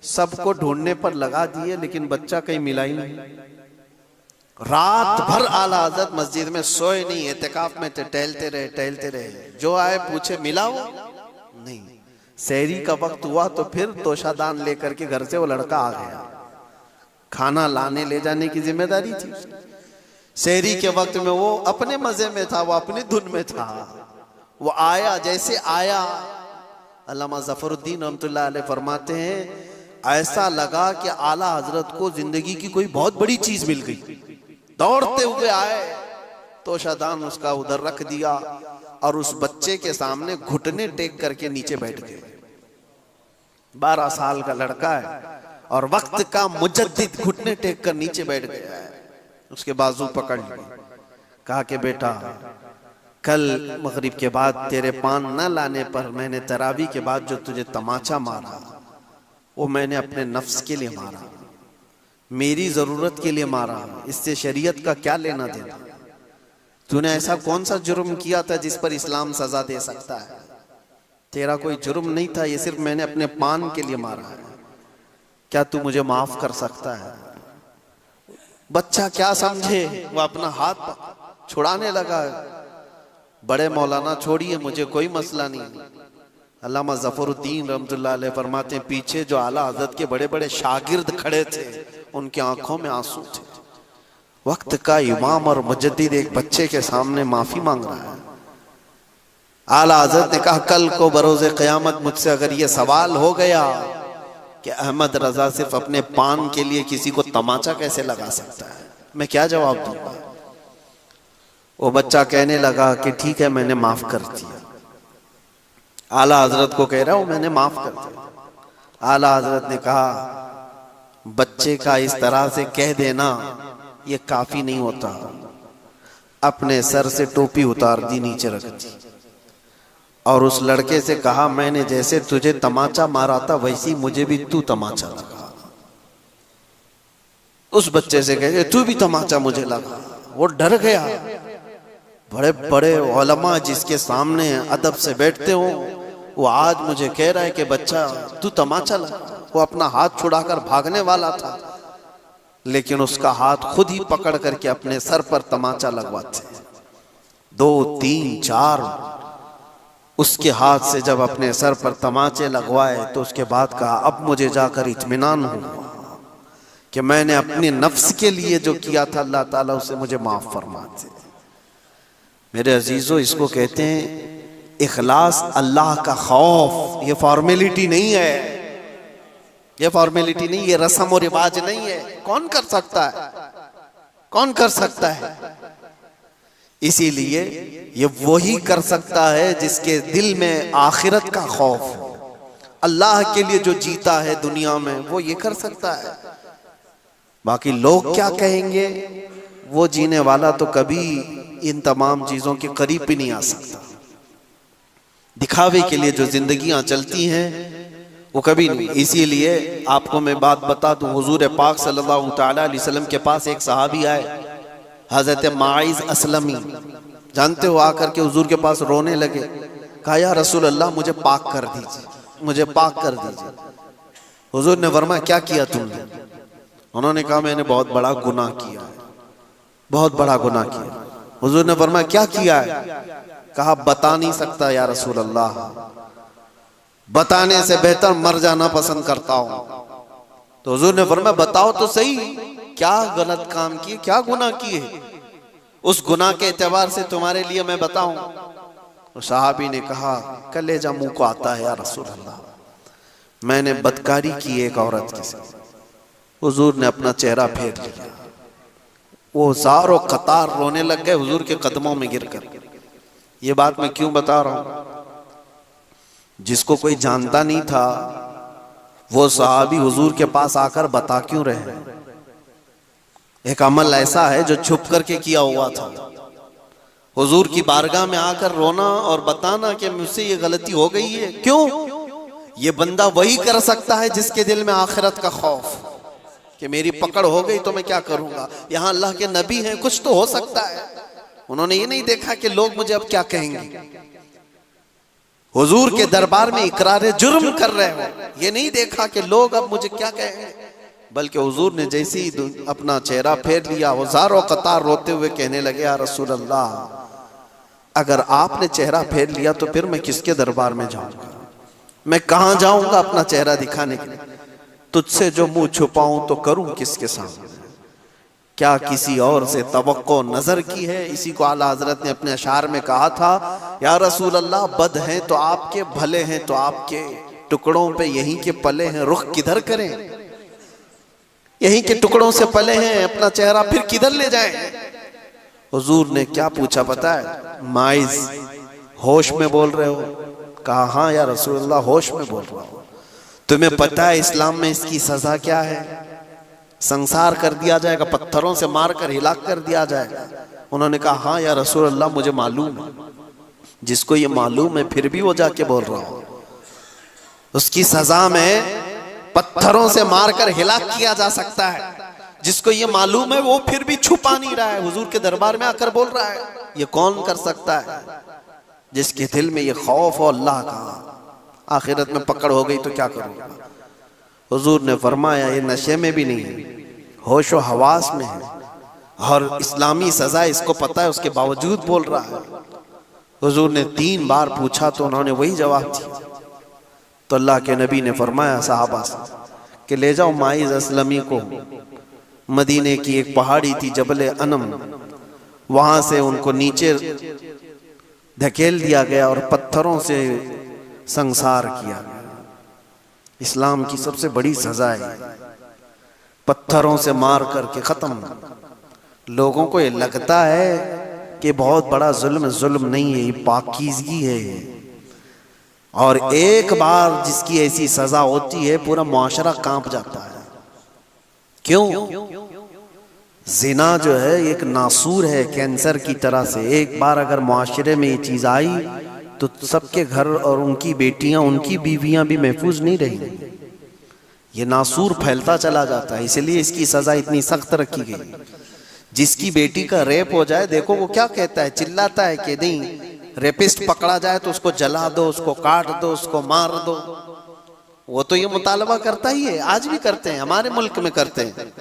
सबको ढूंढने पर लगा दिए, लेकिन बच्चा कहीं मिला ही नहीं। रात भर आला हजरत मस्जिद में सोए नहीं, एतिकाफ में टहलते रहे। जो आए पूछे मिला वो नहीं। सहरी का वक्त हुआ तो फिर तोशादान लेकर के घर से वो लड़का आ गया। खाना लाने ले जाने की जिम्मेदारी थी। सहरी के वक्त में वो अपने मजे में था, वो अपनी धुन में था। वो आया, जैसे आया, अल्लामा जफरुद्दीन रहमतुल्लाह अलैह फरमाते हैं, ऐसा लगा कि आला हजरत को जिंदगी की कोई बहुत बड़ी चीज मिल गई। दौड़ते हुए आए, तोशादान उसका उधर रख दिया और उस बच्चे के सामने घुटने टेक करके नीचे बैठ गए। 12 साल का लड़का है और वक्त का मुजद्दिद घुटने टेक कर नीचे बैठ गया है। उसके बाजू पकड़ लिए, कहा कि बेटा, कल मगरिब के बाद तेरे पान न लाने पर मैंने तरावी के बाद जो तुझे तमाचा मारा, वो मैंने अपने नफ्स के लिए मारा, मेरी जरूरत के लिए मारा। इससे शरीयत का क्या लेना देना? तूने ऐसा कौन सा जुर्म किया था जिस पर इस्लाम सजा दे सकता है? तेरा कोई जुर्म नहीं था, ये सिर्फ मैंने अपने पान के लिए मारा है। क्या तू मुझे माफ कर सकता है? बच्चा क्या समझे, वो अपना हाथ छुड़ाने लगा। बड़े मौलाना छोड़िए, मुझे कोई मसला नहीं। अल्लामा जफरुद्दीन रहमतुल्लाह अलैह फरमाते हैं, पीछे जो आला हज़रत के बड़े बड़े शागिर्द खड़े थे, उनकी आंखों में आंसू थे। वक्त का इमाम और मुजद्दिद एक बच्चे के सामने माफी मांग रहा है। आला हज़रत ने कहा, कल को बरोज़े क़यामत मुझसे अगर ये सवाल हो गया कि अहमद रजा सिर्फ अपने पान के लिए किसी को तमाचा कैसे लगा सकता है, मैं क्या जवाब दूंगा? वो बच्चा कहने लगा कि ठीक है, मैंने माफ कर दिया। आला हजरत को कह रहा हूं, मैंने माफ कर दिया। आला हजरत ने कहा, बच्चे का इस तरह से कह देना ये काफी नहीं होता। अपने सर से टोपी उतार दी, नीचे रख दी और उस लड़के से कहा, मैंने जैसे तुझे तमाचा मारा था वैसी मुझे भी तू तमाचा लगा। उस बच्चे से कहे, तू भी तमाचा मुझे लगा। वो डर गया। बड़े बड़े उलमा जिसके सामने अदब से बैठते हो, वो आज मुझे कह रहा है कि बच्चा तू तमाचा लगा। वो अपना हाथ छुड़ाकर भागने वाला था, लेकिन उसका हाथ खुद ही पकड़ करके अपने सर पर तमाचा लगवाते। 2, 3, 4 उसके हाथ से जब अपने सर पर तमाचे लगवाए तो उसके बाद कहा, अब मुझे जाकर इत्मीनान हुआ कि मैंने अपने नफ्स के लिए जो किया था अल्लाह ताला उसे मुझे माफ फरमा दे। मेरे अजीजों, इसको कहते हैं इखलास, अल्लाह का खौफ। ये फॉर्मेलिटी नहीं है, ये फॉर्मेलिटी नहीं, ये रस्म और रिवाज नहीं है। कौन कर सकता है? कौन कर सकता है? इसीलिए ये वही कर सकता है जिसके दिल में आखिरत का खौफ हो। अल्लाह के लिए जो जीता है दुनिया में, वो ये कर सकता है। बाकी लोग क्या कहेंगे, वो जीने वाला तो कभी इन तमाम चीजों के करीब भी नहीं आ सकता। दिखावे के लिए जो जिंदगियां चलती हैं वो कभी नहीं। इसीलिए आपको मैं बात बता दूं, हुजूर पाक सल्लल्लाहु तआला अलैहि वसल्लम के पास एक सहाबी आए, हजरत माइज असलमी, जानते हो, आकर के हुजूर के पास रोने लगे। कहा, या रसूल अल्लाह, मुझे पाक कर दीजिए, मुझे पाक कर दीजिए। हुजूर ने फरमाया, क्या किया तुमने? उन्होंने कहा, मैंने बहुत बड़ा गुनाह किया, बहुत बड़ा गुनाह किया। हुजूर ने फरमाया, क्या किया है? कहा, बता नहीं सकता या रसूल अल्लाह, बताने से बेहतर मर जाना पसंद करता हूं। तो हुजूर ने फरमाया, बताओ तो सही, क्या गलत काम किए, क्या गुनाह किए? उस गुनाह के एतबार से तुम्हारे लिए मैं बताऊं। तो साहबी ने कहा, कलेजा मुंह को आता है या रसूल अल्लाह, मैंने बदकारी की एक औरत के साथ। हुजूर ने अपना चेहरा फेर लिया। वो सारों कतार रोने लग गए हुजूर के कदमों में गिरकर। ये बात मैं क्यों बता रहा हूं? जिसको कोई जानता नहीं था, वो सहाबी हुजूर के पास आकर बता क्यों रहे? एक अमल ऐसा है जो छुप करके किया हुआ था। हुजूर की बारगाह में आकर रोना और बताना कि मुझसे ये गलती हो गई है। क्यों? ये बंदा वही कर सकता है जिसके दिल में आखिरत का खौफ, कि मेरी पकड़ हो गई तो मैं क्या करूंगा। यहां अल्लाह के नबी हैं, कुछ तो हो सकता है। उन्होंने ये नहीं देखा कि लोग मुझे अब क्या कहेंगे। हुजूर के दरबार में इकरार जुर्म कर रहे हो। ये नहीं देखा कि लोग अब मुझे क्या कहेंगे, बल्कि हुजूर ने जैसे ही अपना चेहरा फेर लिया, हज़ारों कतार रोते हुए कहने लगे, या रसूल अल्लाह, अगर आपने चेहरा फेर लिया तो फिर मैं किसके दरबार में जाऊंगा, मैं कहां जाऊंगा अपना चेहरा दिखाने के लिए, तुझसे जो मुंह छुपाऊं तो करूं किसके सामने, क्या किसी और से तवक्को नजर की है। इसी को आला हजरत ने अपने अशार में कहा था, या रसूल अल्लाह, बद हैं तो आपके, भले हैं तो आपके, टुकड़ों पे यहीं के पले हैं, रुख किधर करें, यहीं के टुकड़ों से पले हैं, अपना चेहरा फिर किधर ले जाएं। हुजूर ने क्या पूछा पता है? माइज, होश में बोल रहे हो? कहा हाँ या रसूल अल्लाह, होश में बोल रहा हूं। तुम्हें पता है इस्लाम में इसकी सजा क्या है? संसार कर दिया जाएगा, पत्थरों से मारकर हिलाक कर दिया जाएगा। उन्होंने कहा हाँ या रसूल अल्लाह, मुझे मालूम है। जिसको ये मालूम है फिर भी वो जाके बोल रहा हूं, उसकी सजा में पत्थरों से मारकर हिलाक किया जा सकता है। जिसको ये मालूम है वो फिर भी छुपा नहीं रहा है, हुजूर के दरबार में आकर बोल रहा है। ये कौन कर सकता है? जिसके दिल में ये खौफ हो अल्लाह का, आखिरत में पकड़ हो गई तो क्या करूंगा। हुजूर ने फरमाया, ये नशे में भी नहीं है, होश व हवास में है, और इस्लामी सजा इसको पता है, उसके बावजूद बोल रहा है। हुजूर ने 3 बार पूछा तो उन्होंने वही जवाब दिया। तो अल्लाह के नबी ने फरमाया सहाबा से कि ले जाओ माइज असलमी को, मदीने की एक पहाड़ी थी जबल अनम, वहां से उनको नीचे धकेल दिया गया और पत्थरों से संसार किया गया। इस्लाम की सबसे बड़ी सजा है, पत्थरों से मार करके खत्म। लोगों को ये लगता है कि बहुत बड़ा जुल्म नहीं है, ये पाकीज़गी है। और एक बार जिसकी ऐसी सजा होती है पूरा मुआशरा कांप जाता है। क्यों? जिना जो है एक नासूर है, कैंसर की तरह से। एक बार अगर मुआशरे में ये चीज आई तो सबके घर और उनकी बेटियां, उनकी बीवियां भी महफूज नहीं रहेंगी। ये नासूर फैलता चला जाता है, इसलिए इसकी सजा इतनी सख्त रखी गई। जिसकी बेटी का रेप हो जाए, देखो वो क्या कहता है, चिल्लाता है कि नहीं, रेपिस्ट पकड़ा जाए तो उसको जला दो, उसको काट दो, उसको मार दो। वो तो ये मुतालबा करता ही है, आज भी करते हैं, हमारे मुल्क में करते हैं।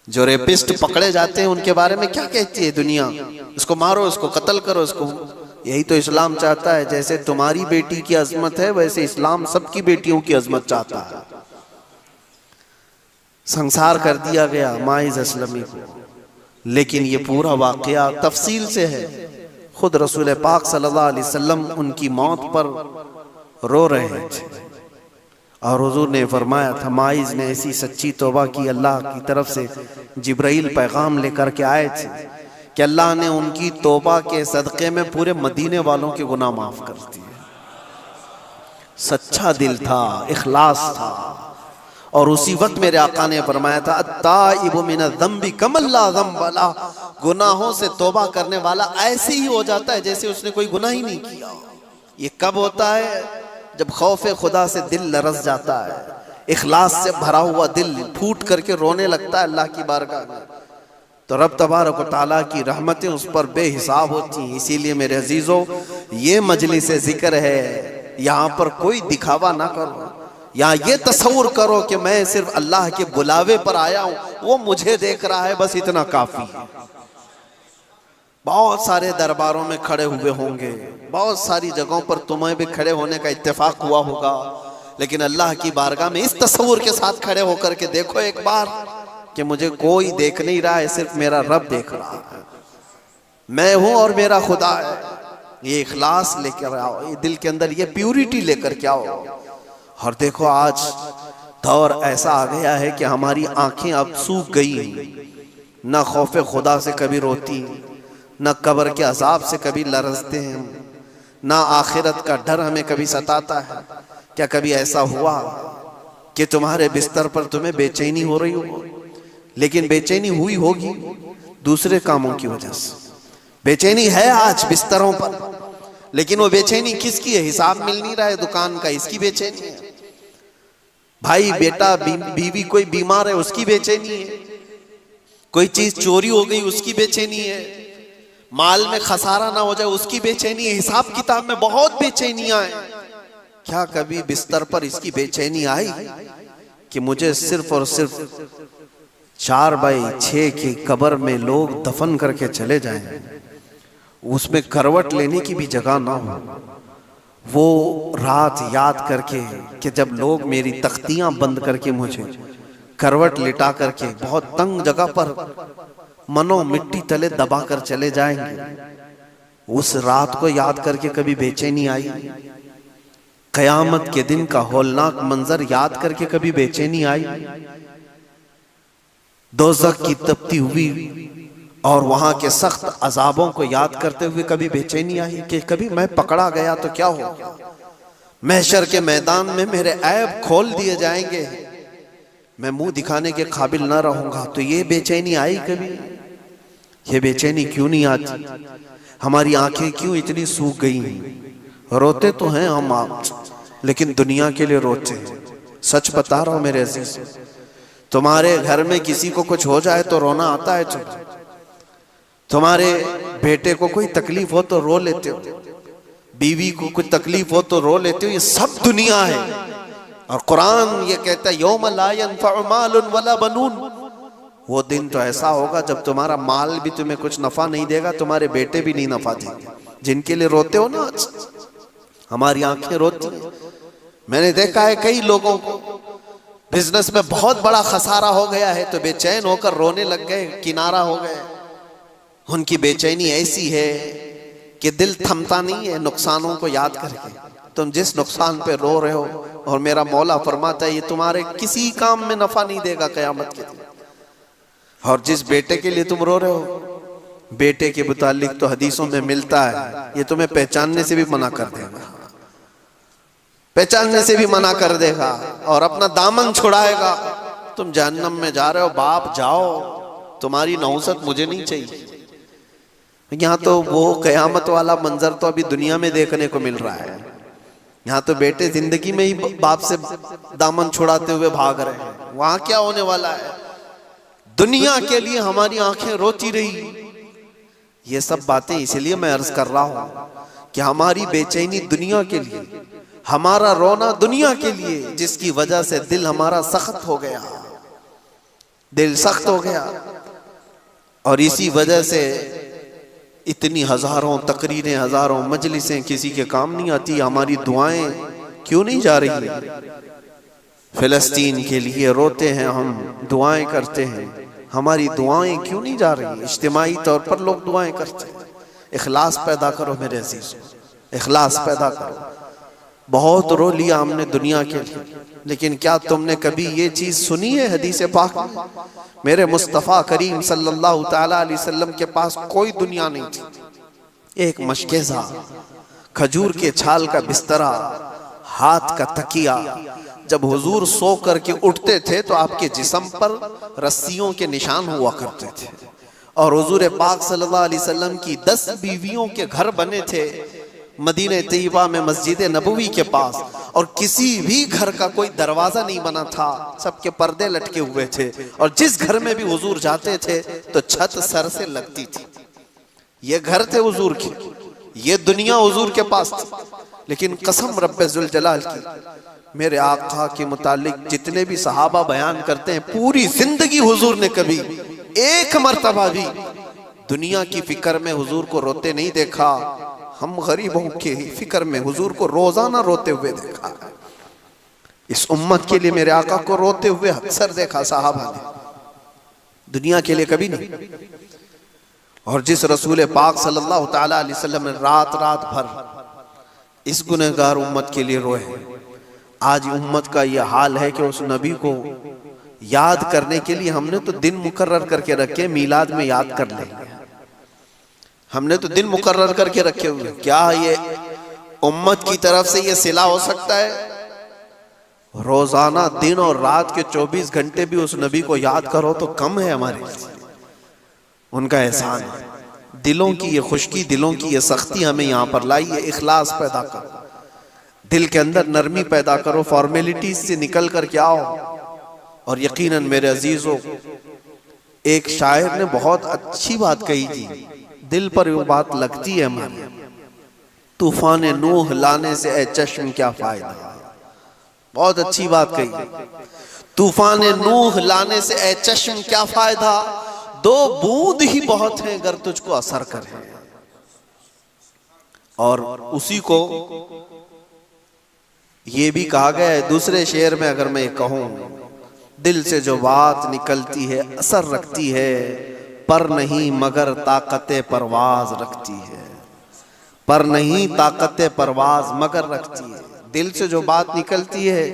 जो रेपिस्ट पकड़े जाते हैं उनके बारे में क्या कहती है दुनिया? उसको मारो, उसको कत्ल करो, उसको। यही तो इस्लाम चाहता है, जैसे तुम्हारी बेटी की अजमत है वैसे इस्लाम सबकी बेटियों की अजमत चाहता है। संसार कर दिया गया माइज असलमी को, लेकिन ये पूरा वाकया तफसील से है। खुद रसूल पाक सल्लल्लाहु अलैहि वसल्लम उनकी मौत पर रो रहे थे और हुजूर ने फरमाया था, माइज ने ऐसी सच्ची तौबा की, अल्लाह की तरफ से जिब्राइल पैगाम लेकर के आए थे कि अल्लाह ने उनकी तौबा के सदक़े में पूरे मदीने वालों के गुनाह माफ कर दिए। सच्चा दिल था, इखलास था। और उसी वक्त मेरे आका ने फरमाया था, अत्ताइबु मिन ज़म्बि कमल्ला ज़म्ब ला, गुनाहों से तौबा करने वाला ऐसे ही हो जाता है जैसे उसने कोई गुनाह ही नहीं किया। ये कब होता है? जब खौफे खुदा से दिल लरस जाता है, इखलास से भरा हुआ दिल फूट करके रोने लगता है अल्लाह की बारगाह में, तो रब तबारक व तआला की रहमतें उस पर बेहिसाब होती हैं। इसीलिए मेरे अजीजों, ये मजलिस जिक्र है, यहाँ पर कोई दिखावा ना करो। यहाँ ये तस्वुर करो कि मैं सिर्फ अल्लाह के बुलावे पर आया हूँ, वो मुझे देख रहा है, बस इतना काफी है। बहुत सारे दरबारों में खड़े हुए होंगे, बहुत सारी जगहों पर तुम्हें भी खड़े होने का इत्तेफाक हुआ होगा, लेकिन अल्लाह की बारगाह में इस तस्वुर के साथ खड़े होकर के देखो एक बार कि मुझे कोई देख नहीं रहा है, सिर्फ मेरा रब देख रहा है, मैं हूं और मेरा खुदा है। ये इखलास लेकर आओ, ये दिल के अंदर ये प्यूरिटी लेकर के आओ। और देखो आज दौर ऐसा आ गया है कि हमारी आंखें अब सूख गई हैं, ना खौफे खुदा से कभी रोती, ना कब्र के अजाब से कभी लरजते हैं, ना आखिरत का डर हमें कभी सताता है। क्या कभी ऐसा हुआ कि तुम्हारे बिस्तर पर तुम्हें बेचैनी हो रही हो? लेकिन बेचैनी हुई होगी दूसरे कामों की वजह से। बेचैनी है आज बिस्तरों पर, लेकिन वो बेचैनी किसकी है? हिसाब मिल नहीं रहा है दुकान का, इसकी बेचैनी है। भाई बेटा बीवी कोई बीमार है, उसकी बेचैनी है। कोई चीज चोरी हो गई, उसकी बेचैनी है। माल में खसारा ना हो जाए उसकी बेचैनी, हिसाब किताब में बहुत बेचैनियां हैं। क्या कभी बिस्तर पर इसकी बेचैनी आई कि मुझे सिर्फ और सिर्फ 4x6 की कब्र में लोग दफन करके चले जाएं, उसमें करवट लेने की भी जगह ना हो। वो रात याद करके कि जब लोग मेरी तख्तियां बंद करके मुझे करवट लिटा करके बहुत तंग जगह पर मनो मिट्टी तले दबा कर चले जाएंगे, उस रात को याद करके कभी बेचैनी आई? कयामत के दिन का होलनाक मंजर याद करके कभी बेचैनी आई? दोज़ख की तपती हुई और वहां के सख्त अजाबों को याद करते हुए कभी बेचैनी आई कि कभी मैं पकड़ा गया तो क्या हो, महशर के मैदान में मेरे ऐब खोल दिए जाएंगे, मैं मुंह दिखाने के काबिल ना रहूंगा, तो ये बेचैनी आई कभी? ये बेचैनी क्यों नहीं आती? हमारी आंखें क्यों इतनी सूख गई? रोते तो हैं हम आप, लेकिन दुनिया के लिए रोते हैं। सच बता रहा हूं मेरे अजीज, तुम्हारे घर में किसी को कुछ हो जाए तो रोना आता है तुम्हारे बेटे को कोई तकलीफ हो तो रो लेते हो, बीवी को कुछ तकलीफ हो तो रो लेते हो। ये सब दुनिया है। और कुरान ये कहता है यौम ला यनफ़उ मालुन वला बनून, वो दिन तो ऐसा होगा जब तुम्हारा माल भी तुम्हें कुछ नफा नहीं देगा, तुम्हारे बेटे भी नहीं नफा देंगे। जिनके लिए रोते हो ना आज, हमारी आंखें रोती हैं। मैंने देखा है कई लोगों को बिजनेस में बहुत बड़ा खसारा हो गया है तो बेचैन होकर रोने लग गए, किनारा हो गए। उनकी बेचैनी ऐसी है कि दिल थमता नहीं है नुकसानों को याद करके। तुम जिस नुकसान पे रो रहे हो, और मेरा मौला फरमाता है ये तुम्हारे किसी काम में नफा नहीं देगा कयामत के दिन। और जिस बेटे के लिए तुम रो रहे हो, बेटे के मुतालिक तो हदीसों में मिलता है ये तुम्हें पहचानने से भी मना कर देगा, पहचानने से भी मना कर देगा और अपना दामन छुड़ाएगा। तुम जहन्नम में जा रहे हो, बाप जाओ, तुम्हारी नौसत मुझे नहीं चाहिए। यहाँ तो वो कयामत वाला मंजर तो अभी दुनिया में देखने को मिल रहा है। यहाँ तो बेटे जिंदगी में ही बाप से दामन छुड़ाते हुए भाग रहे हैं। वहां क्या होने वाला है? दुनिया के लिए हमारी आंखें रोती रही। ये सब बातें इसलिए मैं अर्ज कर रहा हूं कि हमारी बेचैनी दुनिया के लिए, हमारा रोना दुनिया के लिए, जिसकी वजह से दिल हमारा सख्त हो गया, दिल सख्त हो गया। और इसी वजह से इतनी हजारों तकरीरें, हजारों मजलिसें किसी के काम नहीं आती। हमारी दुआएं क्यों नहीं जा रही है? फिलिस्तीन के लिए रोते हैं हम, दुआएं करते हैं, हमारी दुआएं क्यों नहीं जा रही? इज्तिमाई तौर पर लोग दुआएं करते हैं। इखलास पैदा करो मेरे अजीजों, इखलास पैदा करो। बहुत रो लिया हमने दुनिया के लिए, लेकिन क्या तुमने कभी ये चीज सुनी है हदीस पाक में? मेरे मुस्तफ़ा करीम सल्लल्लाहु ताला अलैहि वसल्लम के पास कोई दुनिया नहीं थी। एक मशकेज़ा, खजूर के छाल का बिस्तरा, हाथ का तकिया। जब हुजूर सो करके उठते थे तो आपके जिस्म पर रस्सियों के निशान हुआ करते थे। और हुजूर पाक सल्लल्लाहु अलैहि वसल्लम की 10 बीवियों के घर बने थे मदीने तैयबा में, मस्जिद नबवी के पास। और किसी भी घर का कोई दरवाजा नहीं बना था, सबके पर्दे लटके हुए थे। और जिस घर में भी हुजूर जाते थे तो छत सर से लगती थी। ये घर थे हुजूर के, ये दुनिया हुजूर के पास थी। लेकिन कसम रब्बे जुल जलाल की, मेरे आका के मुतालिक जितने भी सहाबा बयान करते हैं, पूरी जिंदगी हुजूर ने कभी एक मर्तबा भी दुनिया की फिक्र में हुजूर को रोते नहीं देखा। हम गरीबों के फिक्र में हुजूर को रोजाना रोते हुए देखा है। इस उम्मत के लिए मेरे आका को रोते हुए अक्सर देखा साहबा ने, दुनिया के लिए कभी नहीं। और जिस रसूल पाक सल्लल्लाहु ताला अलैहि वसल्लम ने रात रात भर इस गुनहगार उम्मत के लिए रोए, आज उम्मत का यह हाल है कि उस नबी को याद करने के लिए हमने तो दिन मुकर्रर करके रखे, मीलाद में याद कर लेंगे। हमने तो दिन मुकर्रर करके रखे हुए। क्या ये उम्मत की तरफ से ये सिला हो सकता है? रोजाना दिन और रात के 24 घंटे भी उस नबी को याद करो तो कम है हमारे लिए। उनका एहसान है। दिलों की ये खुश्की, दिलों की ये सख्ती हमें यहाँ पर लाई है। इखलास पैदा करो, दिल के अंदर नरमी पैदा करो, फॉर्मेलिटीज से निकल कर क्या हो। और यकीनन मेरे अजीजों, एक शायर ने बहुत अच्छी बात कही थी, दिल पर वो बात लगती है हमारी। तूफान नूह लाने से ए चश्म क्या फायदा, बहुत अच्छी बात कही। तूफान नूह लाने से ए चश्म क्या फायदा, दो बूंद ही बहुत है अगर तुझको असर करे। और उसी को ये भी कहा गया है दूसरे शेर में, अगर मैं कहूं, दिल से जो बात निकलती है असर रखती है, पर नहीं मगर ताकते परवाज रखती है, पर नहीं ताकते परवाज मगर रखती है। दिल से जो बात निकलती है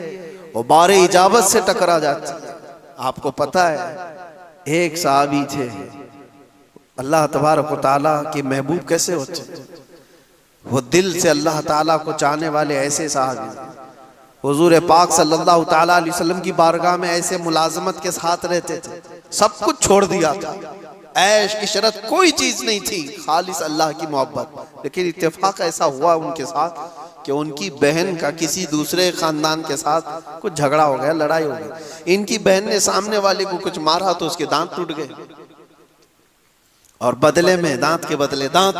वो बारे इजाबत से टकरा जाती है। आपको पता है एक सहाबी थे, अल्लाह तबारक व तआला के महबूब कैसे होते, वो दिल से अल्लाह ताला को चाहने वाले ऐसे सहाबी। हुजूर पाक सल्लल्लाहु ताला अलैहि वसल्लम की बारगाह में ऐसे मुलाजमत के साथ रहते थे, सब कुछ छोड़ दिया था, ऐश इशरत कोई चीज नहीं थी, खालिस अल्लाह की मोहब्बत। लेकिन इत्तेफाक ऐसा हुआ उनके साथ कि उनकी बहन का किसी दूसरे खानदान के साथ कुछ झगड़ा हो गया, लड़ाई हो गई। इनकी बहन ने सामने वाले को कुछ मारा तो उसके दांत टूट गए, और बदले में दांत के बदले दांत।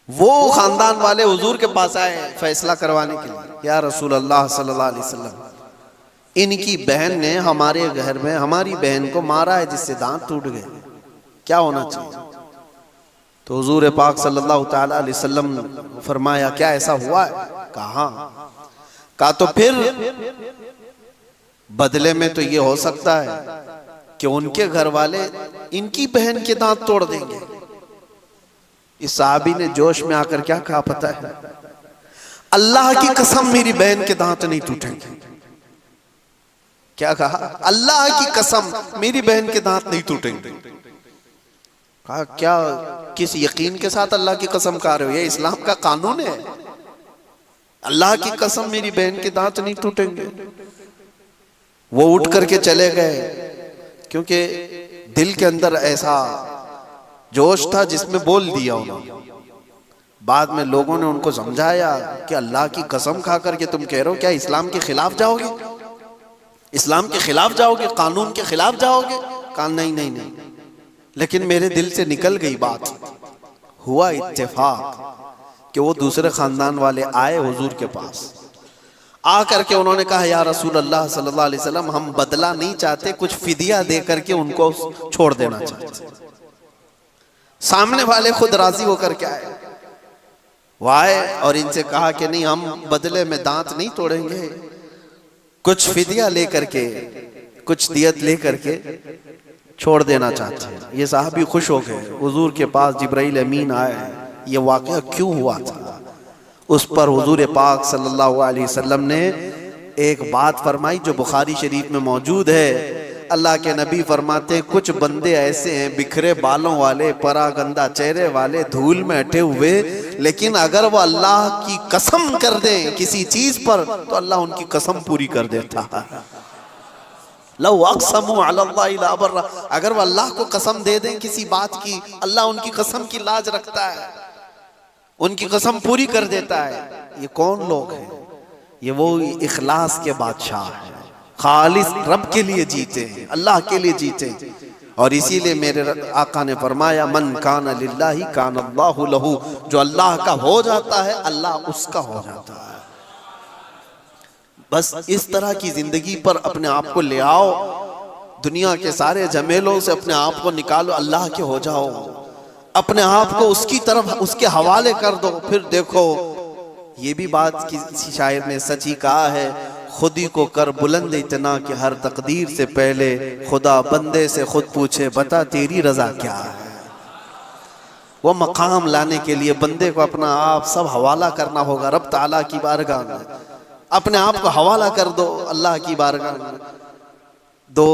वो खानदान वाले हुजूर के पास आए फैसला करवाने के लिए, या रसूल अल्लाह सल्लल्लाहु अलैहि वसल्लम, इनकी बहन ने हमारे घर में हमारी बहन को मारा है जिससे दांत टूट गए, क्या होना चाहिए। तो हुजूर पाक सल्लल्लाहु ताला अलैहि वसल्लम फरमाया, क्या ऐसा हुआ है? कहा तो फिर बदले में तो ये हो सकता है कि उनके घर वाले इनकी बहन के दांत तोड़ देंगे। इस साहबी ने जोश में आकर क्या कहा पता है? अल्लाह की कसम मेरी बहन के दांत नहीं टूटेंगे। क्या कहा? अल्लाह की कसम मेरी बहन के दांत नहीं टूटेंगे। कहा क्या, किस यकीन के साथ अल्लाह की कसम खा रहे हो? ये इस्लाम का कानून है, अल्लाह की कसम मेरी बहन के दांत नहीं टूटेंगे। वो उठ करके चले गए, क्योंकि दिल के अंदर ऐसा जोश था जिसमें बोल दिया उन्होंने। बाद में लोगों ने उनको समझाया कि अल्लाह की कसम खा करके तुम कह रहे हो, क्या इस्लाम के खिलाफ जाओगे? इस्लाम के खिलाफ जाओगे, कानून के खिलाफ जाओगे? कहा नहीं नहीं नहीं, लेकिन मेरे दिल से निकल गई बात। हुआ इत्तेफाक कि वो दूसरे खानदान वाले आए हुजूर के पास, आकर के उन्होंने कहा, या रसूल अल्लाह सल्लल्लाहु अलैहि वसल्लम, हम बदला नहीं चाहते, कुछ फिदिया दे करके उनको छोड़ देना चाहते। सामने वाले खुद राजी होकर के आए, वो आए और इनसे कहा कि नहीं, हम बदले में दांत नहीं तोड़ेंगे, कुछ फिदिया लेकर के, कुछ दियत लेकर के छोड़ देना चाहते हैं। ये साहबी खुश हो गए, हुजूर के पास जिब्राइल अमीन आए, ये वाकया क्यों हुआ था, उस पर हुजूर पाक सल्लल्लाहु अलैहि वसल्लम ने एक बात फरमाई जो बुखारी शरीफ में मौजूद है। अल्लाह के नबी फरमाते, कुछ बंदे ऐसे हैं बिखरे बालों वाले, परागंदा चेहरे वाले, धूल में अटे हुए, लेकिन अगर वो अल्लाह की कसम कर दें किसी चीज पर तो अल्लाह उनकी कसम पूरी कर देता है। लौ अक़समू अलल्लाहि ला बर्रा, अगर वो अल्लाह को कसम दे दें किसी बात की, अल्लाह उनकी कसम की लाज रखता है, उनकी कसम पूरी कर देता है। ये कौन लोग हैं? ये वो इखलास के बादशाह हैं, खालिस रब के लिए जीते हैं, अल्लाह के लिए जीते हैं। और इसीलिए मेरे आका ने फरमाया, मन कान लिल्लाहि कान अल्लाहु लहू, जो अल्लाह का हो जाता है अल्लाह उसका हो जाता है। बस इस तरह की जिंदगी पर अपने आप को ले आओ, दुनिया के सारे झमेलों से अपने आप को निकालो, अल्लाह के हो जाओ, अपने आप को उसकी तरफ उसके हवाले कर दो। फिर देखो, ये भी बात किसी शायर ने सच ही कहा है, खुद ही को कर बुलंद इतना कि हर तकदीर से पहले खुदा बंदे से खुद पूछे, बता तेरी रजा क्या है। वो मकाम लाने के लिए बंदे को अपना आप सब हवाला करना होगा रब ताला की बारगाह में, अपने आप को हवाला कर दो अल्लाह की बारगाह में। दो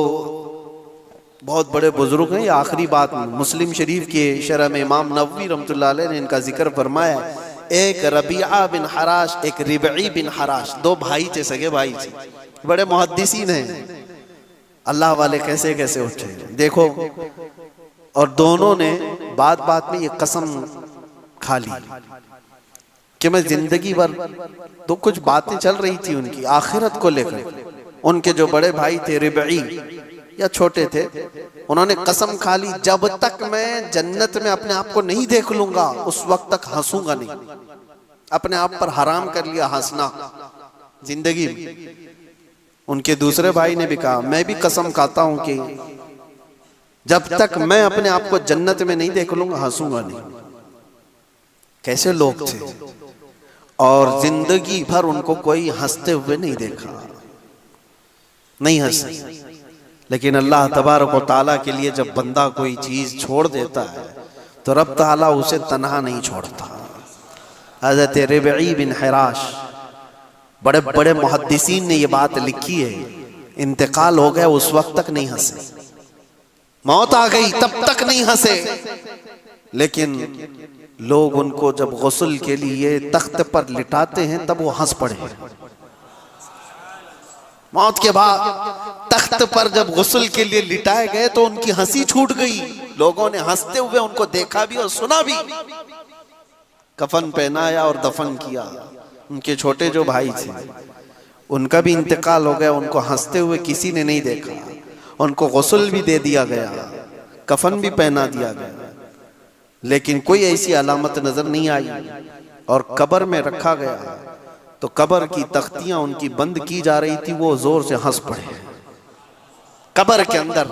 बहुत बड़े बुजुर्ग हैं, ये आखिरी बात मुस्लिम शरीफ के शरह में इमाम नववी रहमतुल्लाह अलैह ने इनका जिक्र फरमाया। एक रबिया बिन हराश, एक रिबई बिन हराश, दो भाई थे, सगे भाई थे, बड़े मुहद्दिसीन हैं। अल्लाह वाले कैसे कैसे उठे देखो, और दोनों ने बात बात में ये कसम खा ली कि मैं जिंदगी भर, तो कुछ बातें चल रही थी उनकी आखिरत को लेकर। उनके जो बड़े भाई थे रिबई, या छोटे थे, उन्होंने कसम खा ली जब तक मैं जन्नत में अपने आप को नहीं देख लूंगा उस वक्त तक हंसूंगा नहीं। अपने आप पर हराम कर लिया हंसना जिंदगी में। उनके दूसरे भाई ने भी कहा मैं भी कसम खाता हूं कि जब तक मैं अपने आप को जन्नत में नहीं देख लूंगा हंसूंगा नहीं। कैसे लोग थे, और जिंदगी भर उनको कोई हंसते हुए नहीं देखा, नहीं हंसे। लेकिन अल्लाह तबारक व तआला के लिए जब बंदा कोई चीज छोड़ देता है तो रब तआला उसे तन्हा नहीं छोड़ता। हज़रत रबीई बिन हिराश, बड़े बड़े मुहद्दिसीन ने ये बात लिखी है, इंतकाल हो गया उस वक्त तक नहीं हंसे, मौत आ गई तब तक नहीं हंसे। लेकिन लोग उनको जब गुस्ल के लिए तख्त पर लिटाते हैं तब वो हंस पड़े। मौत के बाद तख्त पर जब गुस्ल के लिए लिटाए गए तो उनकी हंसी छूट गई। लोगों ने हंसते हुए उनको देखा भी और सुना भी। कफन पहनाया और दफन किया। उनके छोटे जो भाई थे उनका भी इंतकाल हो गया, उनको हंसते हुए किसी ने नहीं देखा। उनको गुस्ल भी दे दिया गया, कफन भी पहना दिया गया, लेकिन कोई ऐसी अलामत नजर नहीं आई। और कब्र में रखा गया तो कब्र की तख्तियां उनकी बंद की जा रही थी, वो जोर से हंस पड़े। कब्र के अंदर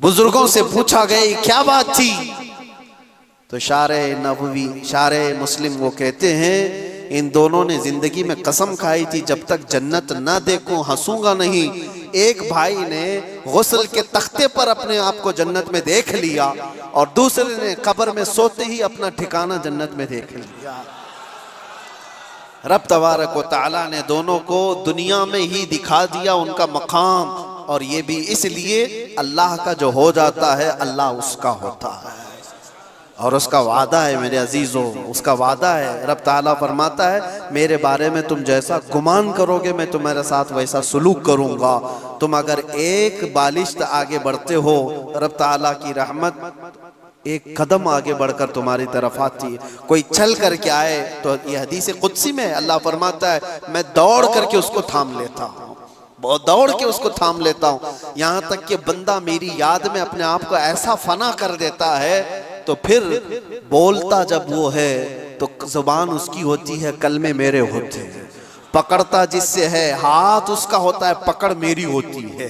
बुजुर्गों से पूछा गया क्या बात थी, तो शारे नबवी शारे मुस्लिम वो कहते हैं इन दोनों ने जिंदगी में कसम खाई थी जब तक जन्नत ना देखूं हंसूंगा नहीं। एक भाई ने गुस्ल के तख्ते पर अपने आप को जन्नत में देख लिया और दूसरे ने कब्र में सोते ही अपना ठिकाना जन्नत में देख लिया। रब तबारक व तआला ने दोनों को दुनिया में ही दिखा दिया उनका मकाम, और ये भी इसलिए अल्लाह का जो हो जाता है अल्लाह उसका होता है, और उसका वादा है मेरे अजीजों, उसका वादा है। रब ताला फरमाता है मेरे बारे में तुम जैसा गुमान करोगे मैं तुम्हारे साथ वैसा सलूक करूंगा। तुम अगर एक बालिश्त आगे बढ़ते हो रब ताला की रहमत एक कदम आगे बढ़कर तुम्हारी तरफ आती है। कोई चल करके आए तो ये हदीस कुदसी में अल्लाह फरमाता है मैं दौड़ करके उसको थाम लेता हूँ, बहुत दौड़ के उसको थाम लेता हूँ, यहाँ तक कि बंदा मेरी याद में अपने आप को ऐसा फना कर देता है तो फिर बोलता जब वो है तो जुबान उसकी होती है कलमे मेरे होते हैं, पकड़ता जिससे है हाथ उसका होता है पकड़ मेरी होती है,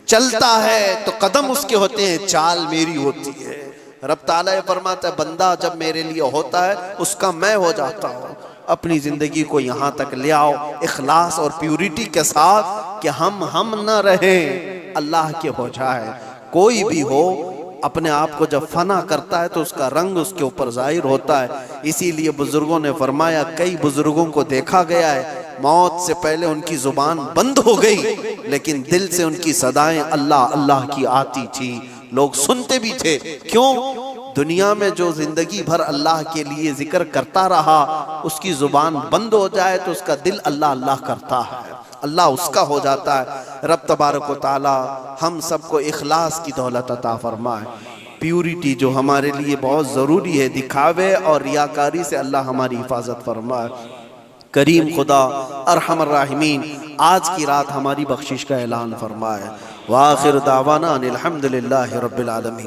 चलता है तो कदम उसके होते हैं चाल मेरी होती है। रब ताला ये फरमाता है बंदा जब मेरे लिए होता है उसका मैं हो जाता हूँ। अपनी जिंदगी को यहाँ तक ले आओ इखलास और प्यूरिटी के साथ कि हम न रहे अल्लाह के हो जाए। कोई भी हो अपने आप को जब फना करता है तो उसका रंग उसके ऊपर जाहिर होता है। इसीलिए बुजुर्गों ने फरमाया कई बुजुर्गों को देखा गया है मौत से पहले उनकी जुबान बंद हो गई लेकिन दिल से उनकी सदाएं अल्लाह अल्लाह की आती थी, लोग सुनते भी थे। क्यों? दुनिया में जो जिंदगी भर अल्लाह के लिए जिक्र करता रहा उसकी जुबान बंद हो जाए तो उसका दिल अल्लाह अल्लाह करता है, अल्लाह उसका हो जाता है। रब तबारक व तआला हम सबको इखलास की दौलत अता फरमाए, प्यूरिटी जो हमारे लिए बहुत ज़रूरी है, दिखावे और रियाकारी से अल्लाह हमारी हिफाजत फरमाए। करीम खुदा अरहमर राहिमीन आज की रात हमारी बख्शिश का ऐलान फरमाए। वाखिर दावाना अनिल हम्दुलिल्लाहि रब्बिल आलमीन।